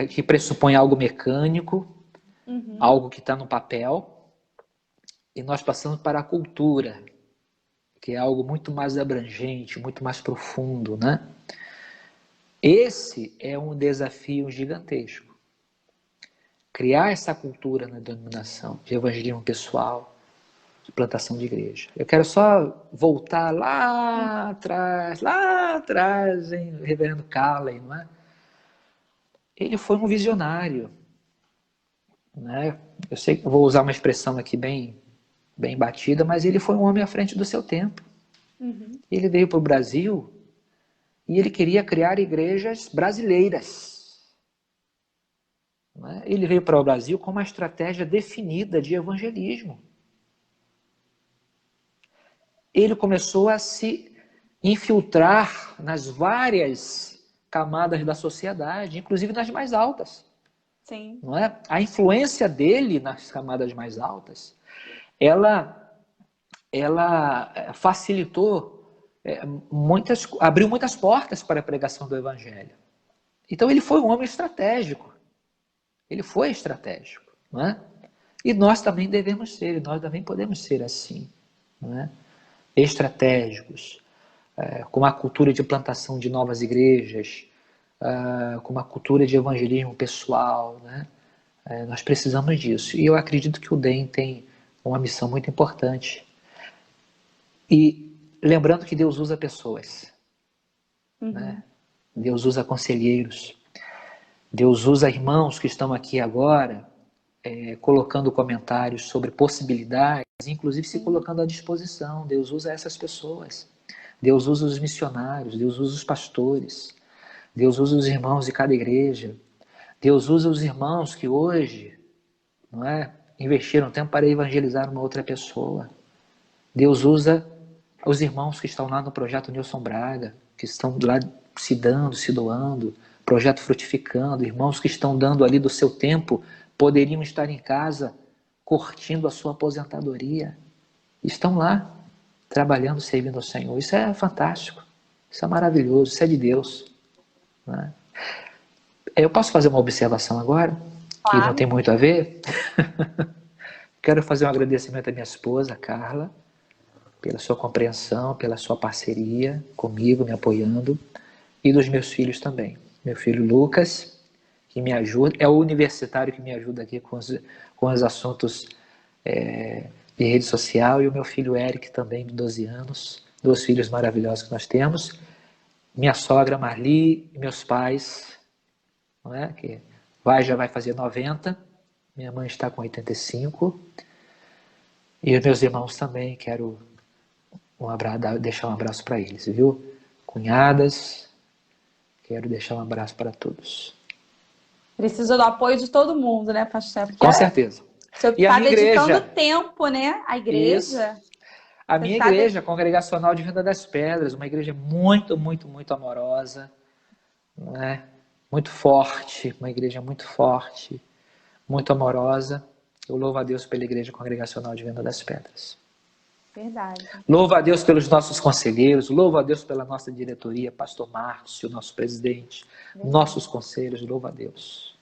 que pressupõe algo mecânico, algo que está no papel, e nós passamos para a cultura, que é algo muito mais abrangente, muito mais profundo, né? Esse é um desafio gigantesco. Criar essa cultura na denominação de evangelismo pessoal, de plantação de igreja. Eu quero só voltar lá atrás, em Reverendo Calley, não é? Ele foi um visionário, né? Eu sei que vou usar uma expressão aqui bem batida, mas ele foi um homem à frente do seu tempo. Ele veio para o Brasil e ele queria criar igrejas brasileiras. Né? Ele veio para o Brasil com uma estratégia definida de evangelismo. Ele começou a se infiltrar nas várias camadas da sociedade, inclusive nas mais altas. Sim. Não é? A influência dele nas camadas mais altas, ela facilitou, abriu muitas portas para a pregação do evangelho. Então ele foi um homem estratégico. Ele foi estratégico. Não é? E nós também devemos ser, nós também podemos ser assim. Não é? Estratégicos, com uma cultura de plantação de novas igrejas, com uma cultura de evangelismo pessoal, né? Nós precisamos disso. E eu acredito que o DEM tem uma missão muito importante. E lembrando que Deus usa pessoas. Né? Deus usa conselheiros. Deus usa irmãos que estão aqui agora, colocando comentários sobre possibilidades, inclusive se colocando à disposição. Deus usa essas pessoas. Deus usa os missionários, Deus usa os pastores, Deus usa os irmãos de cada igreja. Deus usa os irmãos que hoje, não é, investiram tempo para evangelizar uma outra pessoa. Deus usa os irmãos que estão lá no projeto Nilson Braga, que estão lá se dando, se doando, projeto frutificando, irmãos que estão dando ali do seu tempo, poderiam estar em casa curtindo a sua aposentadoria. Estão lá, trabalhando, servindo ao Senhor. Isso é fantástico, isso é maravilhoso, isso é de Deus. Né? Eu posso fazer uma observação agora, que não tem muito a ver? Quero fazer um agradecimento à minha esposa, Carla, pela sua compreensão, pela sua parceria comigo, me apoiando, e dos meus filhos também. Meu filho Lucas, que me ajuda, é o universitário que me ajuda aqui com os assuntos de rede social, e o meu filho Eric também, de 12 anos, 2 filhos maravilhosos que nós temos, minha sogra Marli, meus pais, não é? Que já vai fazer 90, minha mãe está com 85, e os meus irmãos também, quero deixar um abraço para eles, viu? Cunhadas, quero deixar um abraço para todos. Precisa do apoio de todo mundo, né, pastor? Com certeza. O senhor está dedicando tempo, né? A igreja. Isso. A minha igreja, Congregacional de Venda das Pedras, uma igreja muito, muito, muito amorosa, né? Muito forte, uma igreja muito forte, muito amorosa. Eu louvo a Deus pela igreja Congregacional de Venda das Pedras. Verdade. Louvo a Deus pelos nossos conselheiros, louvo a Deus pela nossa diretoria, pastor Márcio, nosso presidente, nossos conselheiros, louvo a Deus.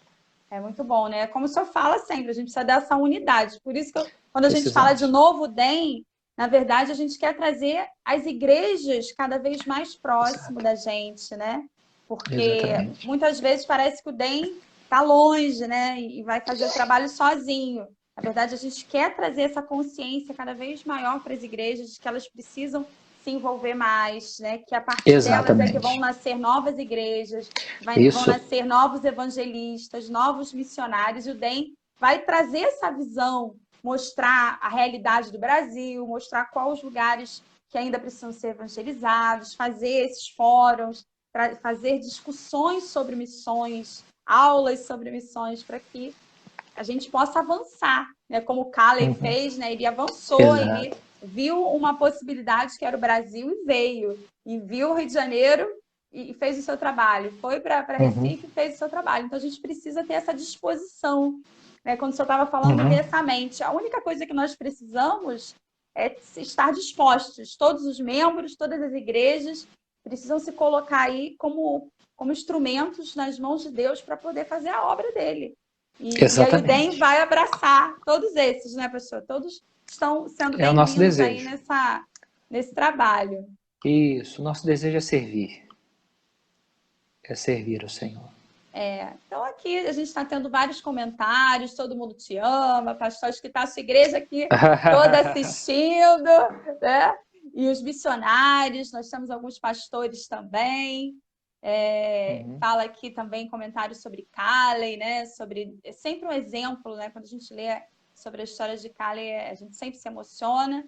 É muito bom, né? Como o senhor fala sempre, a gente precisa dessa unidade. Por isso que quando a gente fala de novo DEM, na verdade a gente quer trazer as igrejas cada vez mais próximo da gente, né? Porque muitas vezes parece que o DEM está longe, né? E vai fazer o trabalho sozinho. Na verdade, a gente quer trazer essa consciência cada vez maior para as igrejas, de que elas precisam se envolver mais, né? Que a partir delas é que vão nascer novas igrejas, vão nascer novos evangelistas, novos missionários, e o DEM vai trazer essa visão, mostrar a realidade do Brasil, mostrar quais os lugares que ainda precisam ser evangelizados, fazer esses fóruns, fazer discussões sobre missões, aulas sobre missões, para que a gente possa avançar, né? Como o Calley fez, né? Ele avançou, ele viu uma possibilidade que era o Brasil e veio. E viu o Rio de Janeiro e fez o seu trabalho. Foi para Recife e fez o seu trabalho. Então, a gente precisa ter essa disposição. Né? Quando o senhor estava falando intensamente, a única coisa que nós precisamos é estar dispostos, todos os membros, todas as igrejas, precisam se colocar aí como instrumentos nas mãos de Deus para poder fazer a obra dele. E aí o DEM vai abraçar todos esses, né, pastor? Todos estão sendo bem-vindos aí nesse trabalho. Isso, o nosso desejo é servir. É servir o Senhor. Então aqui a gente está tendo vários comentários, todo mundo te ama, pastor, acho que está a sua igreja aqui toda assistindo, né? E os missionários, nós temos alguns pastores também. Fala aqui também comentários sobre Calley, né? É sempre um exemplo, né? Quando a gente lê sobre a história de Calley, a gente sempre se emociona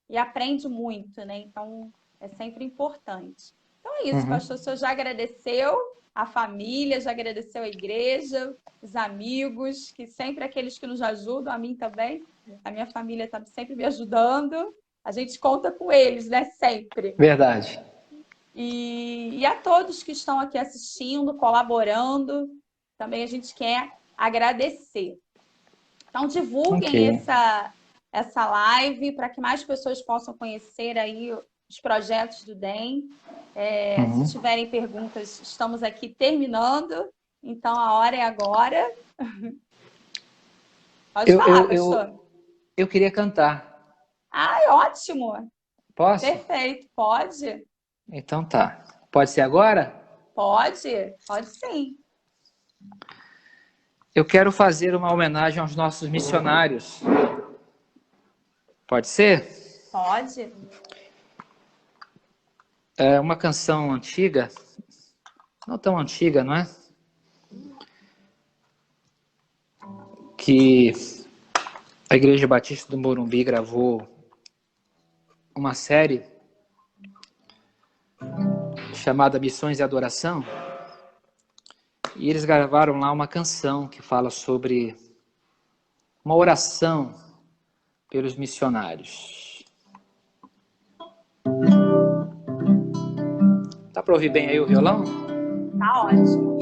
e aprende muito, né? Então é sempre importante. Então é isso, pastor, o senhor já agradeceu a família, já agradeceu a igreja, os amigos, que sempre aqueles que nos ajudam, a mim também. A minha família está sempre me ajudando. A gente conta com eles, né? Sempre. Verdade. E a todos que estão aqui assistindo, colaborando, também a gente quer agradecer. Então, divulguem essa live para que mais pessoas possam conhecer aí os projetos do DEM. Se tiverem perguntas, estamos aqui terminando. Então, a hora é agora. Pode falar, pastor. Eu queria cantar. Ótimo. Posso? Perfeito, pode. Então tá. Pode ser agora? Pode sim. Eu quero fazer uma homenagem aos nossos missionários. Pode ser? Pode. É uma canção antiga, não tão antiga, não é? Que a Igreja Batista do Morumbi gravou uma série chamada Missões e Adoração, e eles gravaram lá uma canção que fala sobre uma oração pelos missionários. Dá para ouvir bem aí o violão? Tá ótimo.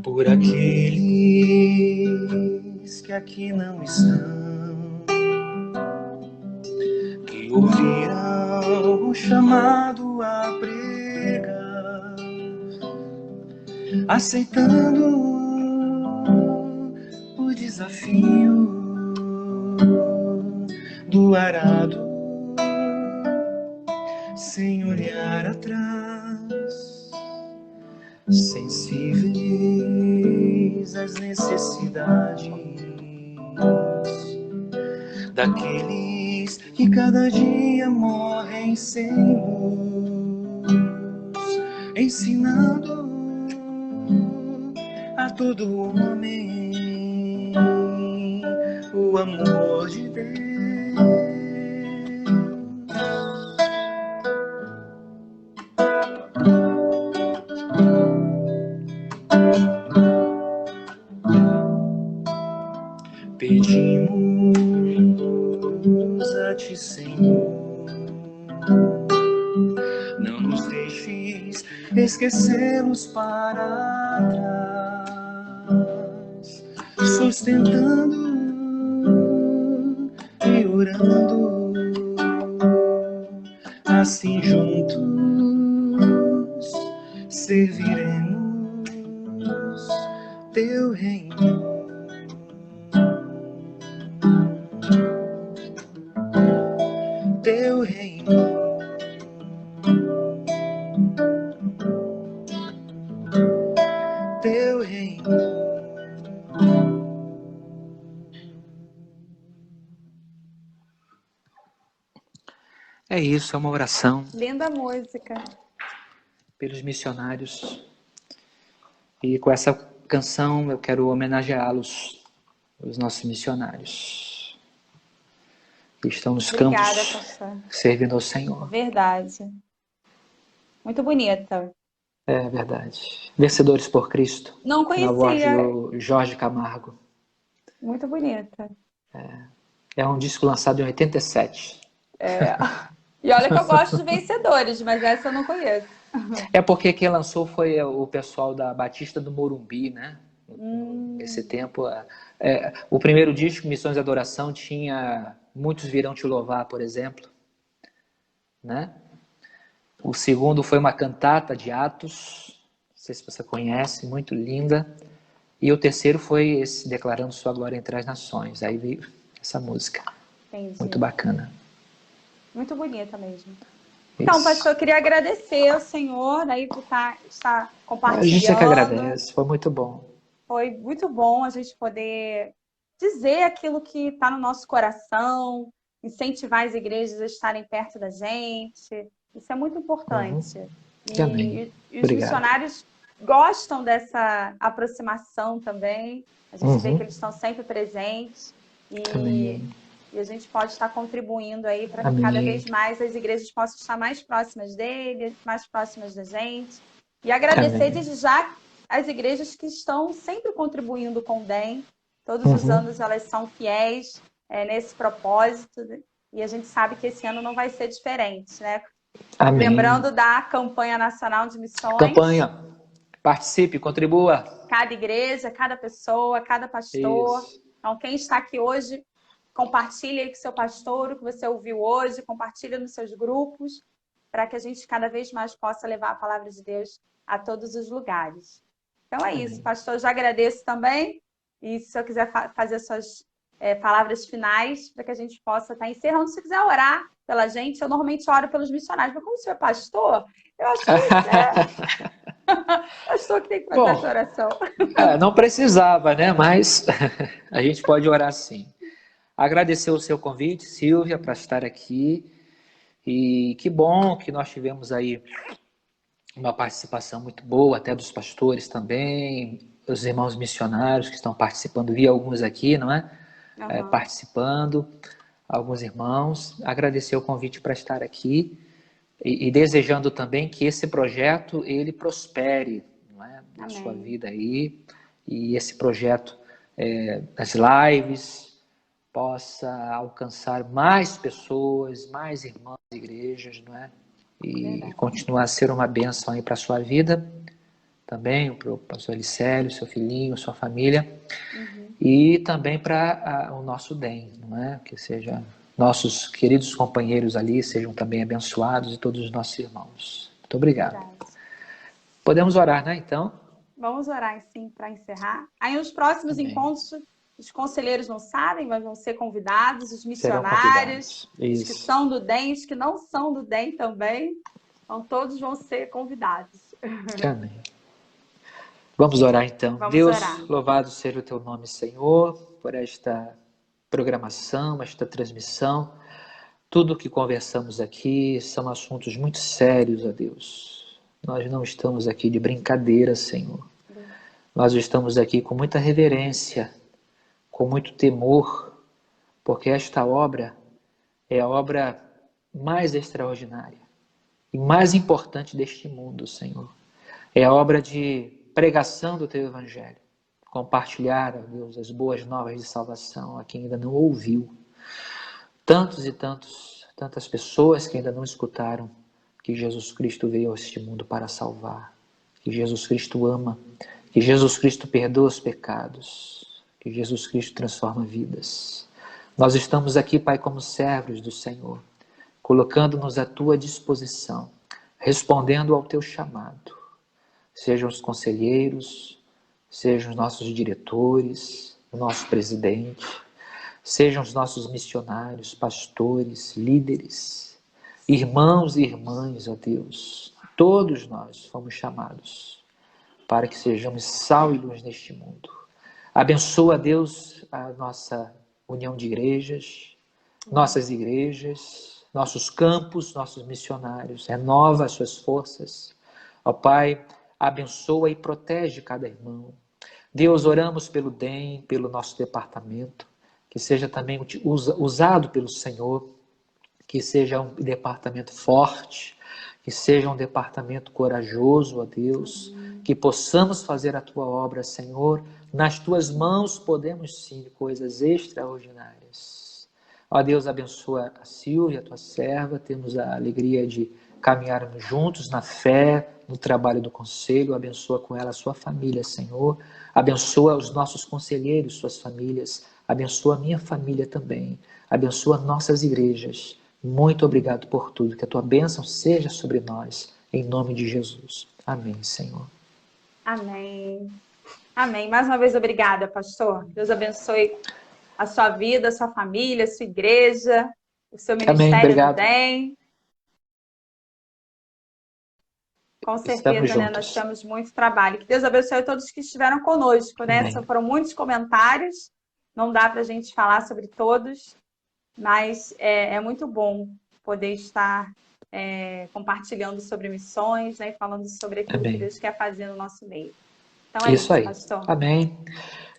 Por aqueles que aqui não estão, que ouvirão o chamado a pregar, aceitando o desafio do arado, sem olhar atrás, sensíveis às necessidades daqueles que cada dia morrem sem luz, ensinando a todo homem o amor de Deus. Pedimos a Ti, Senhor, não nos deixes esquecê-los para trás, sustentando e orando, assim juntos serviremos Teu reino. Teu reino, Teu reino. É isso, é uma oração. Linda música. Pelos missionários. E com essa canção eu quero homenageá-los, os nossos missionários. Que estão nos campos, pastor, servindo ao Senhor. Verdade. Muito bonita. É verdade. Vencedores por Cristo. Não conhecia. Na voz do Jorge Camargo. Muito bonita. É um disco lançado em 87. E olha que eu gosto de vencedores, mas essa eu não conheço. É porque quem lançou foi o pessoal da Batista do Morumbi, né? Nesse tempo, o primeiro disco, Missões e Adoração, tinha Muitos Virão Te Louvar, por exemplo, né? O segundo foi uma cantata de Atos, não sei se você conhece, muito linda. E o terceiro foi esse Declarando Sua Glória entre as Nações. Aí veio essa música, muito Entendi. bacana. Muito bonita mesmo. Isso. Então, pastor, eu queria agradecer ao senhor aí por estar A gente é que compartilhando. agradece, foi muito bom. Foi muito bom a gente poder dizer aquilo que está no nosso coração, incentivar as igrejas a estarem perto da gente. Isso é muito importante. Amém. E os Obrigado. missionários gostam dessa aproximação também. A gente vê que eles estão sempre presentes. Amém. E a gente pode estar contribuindo aí para que Amém. cada vez mais as igrejas possam estar mais próximas dele, mais próximas da gente. E agradecer desde já as igrejas que estão sempre contribuindo com o DEM. Todos os anos elas são fiéis nesse propósito. E a gente sabe que esse ano não vai ser diferente, né? Amém. Lembrando da campanha nacional de missões. Campanha. Participe, contribua. Cada igreja, cada pessoa, cada pastor. Isso. Então, quem está aqui hoje, compartilhe aí com o seu pastor o que você ouviu hoje, compartilhe nos seus grupos, para que a gente cada vez mais possa levar a palavra de Deus a todos os lugares. Então é isso, pastor, eu já agradeço também. E se eu quiser fazer suas palavras finais, para que a gente possa estar encerrando. Se quiser orar pela gente, eu normalmente oro pelos missionários, mas como o senhor é pastor, eu acho que pastor que tem que fazer essa oração. Não precisava, né? Mas a gente pode orar sim. Agradecer o seu convite, Silvia, para estar aqui. E que bom que nós tivemos aí uma participação muito boa, até dos pastores também, os irmãos missionários que estão participando, vi alguns aqui, não é? Participando, alguns irmãos. Agradecer o convite para estar aqui e desejando também que esse projeto ele prospere, não é? Na sua vida aí, e esse projeto das lives possa alcançar mais pessoas, mais irmãs e igrejas, não é? E continuar a ser uma bênção aí para a sua vida, também para o pastor Elicélio, seu filhinho, sua família, e também para o nosso DEM, não é? Que seja nossos queridos companheiros ali sejam também abençoados e todos os nossos irmãos. Muito obrigado. Podemos orar, né, então? Vamos orar, sim, para encerrar. Aí, nos próximos encontros, os conselheiros não sabem, mas vão ser convidados, os missionários, os que são do DEM, os que não são do DEM também. Então, todos vão ser convidados. Amém. Vamos orar, então. Vamos Deus, orar. louvado seja o teu nome, Senhor, por esta programação, esta transmissão. Tudo o que conversamos aqui são assuntos muito sérios, ó Deus. Nós não estamos aqui de brincadeira, Senhor. Nós estamos aqui com muita reverência, com muito temor, porque esta obra é a obra mais extraordinária e mais importante deste mundo, Senhor. É a obra de pregação do Teu Evangelho, compartilhar, ó Deus, as boas novas de salvação a quem ainda não ouviu. Tantos e tantas pessoas que ainda não escutaram que Jesus Cristo veio a este mundo para salvar, que Jesus Cristo ama, que Jesus Cristo perdoa os pecados, que Jesus Cristo transforma vidas. Nós estamos aqui, Pai, como servos do Senhor, colocando-nos à Tua disposição, respondendo ao Teu chamado. Sejam os conselheiros, sejam os nossos diretores, o nosso presidente, sejam os nossos missionários, pastores, líderes, irmãos e irmãs, ó Deus. Todos nós fomos chamados para que sejamos sal e luz neste mundo. Abençoa, Deus, a nossa união de igrejas, nossas igrejas, nossos campos, nossos missionários. Renova as suas forças. Ó Pai, abençoa e protege cada irmão. Deus, oramos pelo DEM, pelo nosso departamento, que seja também usado pelo Senhor, que seja um departamento forte, que seja um departamento corajoso, ó Deus, que possamos fazer a Tua obra, Senhor. Nas Tuas mãos podemos sim coisas extraordinárias. Ó Deus, abençoa a Silvia, a tua serva, temos a alegria de caminharmos juntos na fé, no trabalho do conselho, abençoa com ela a sua família, Senhor, abençoa os nossos conselheiros, suas famílias, abençoa a minha família também, abençoa nossas igrejas. Muito obrigado por tudo, que a tua bênção seja sobre nós, em nome de Jesus. Amém, Senhor. Amém. Amém. Mais uma vez, obrigada, pastor. Deus abençoe a sua vida, a sua família, a sua igreja, o seu ministério também. Com certeza, né? Nós temos muito trabalho. Que Deus abençoe todos que estiveram conosco, né? Foram muitos comentários, não dá para a gente falar sobre todos, mas é muito bom poder estar compartilhando sobre missões, né? Falando sobre aquilo que Deus quer fazer no nosso meio. Então é isso aí, pastor. Amém.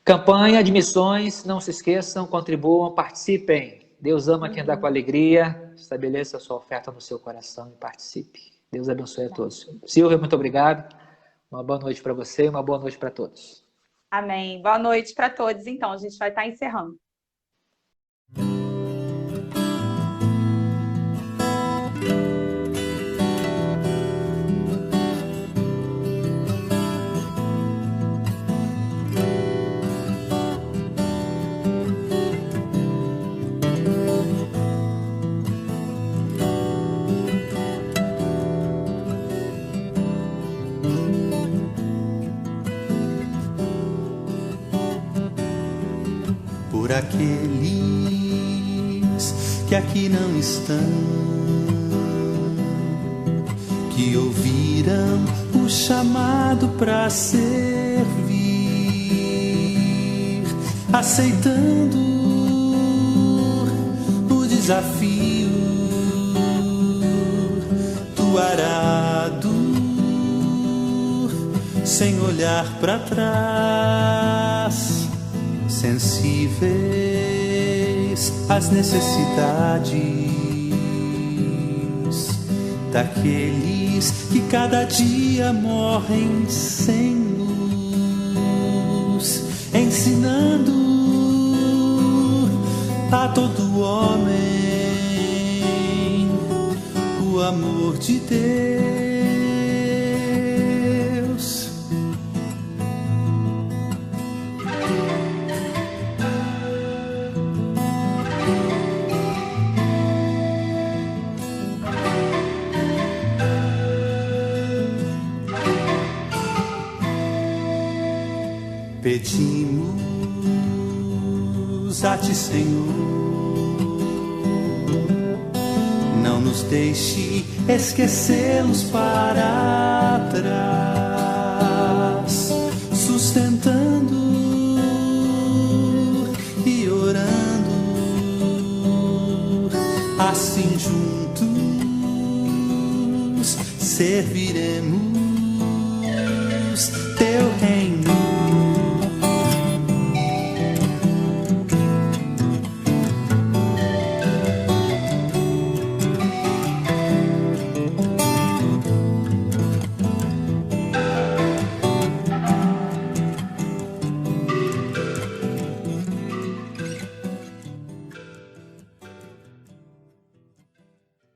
Campanha de missões, não se esqueçam, contribuam, participem. Deus ama quem dá com alegria. Estabeleça a sua oferta no seu coração e participe. Deus abençoe a todos. Silvia, muito obrigado. Uma boa noite para você e uma boa noite para todos. Amém. Boa noite para todos. Então, a gente vai estar encerrando. Por aqueles que aqui não estão, que ouviram o chamado para servir, aceitando o desafio do arado, sem olhar para trás, sensíveis às necessidades daqueles que cada dia morrem sem luz, ensinando a todo homem o amor de Deus. Pedimos a Ti, Senhor, não nos deixe esquecê-los para trás, sustentando e orando, assim juntos serviremos Teu reino.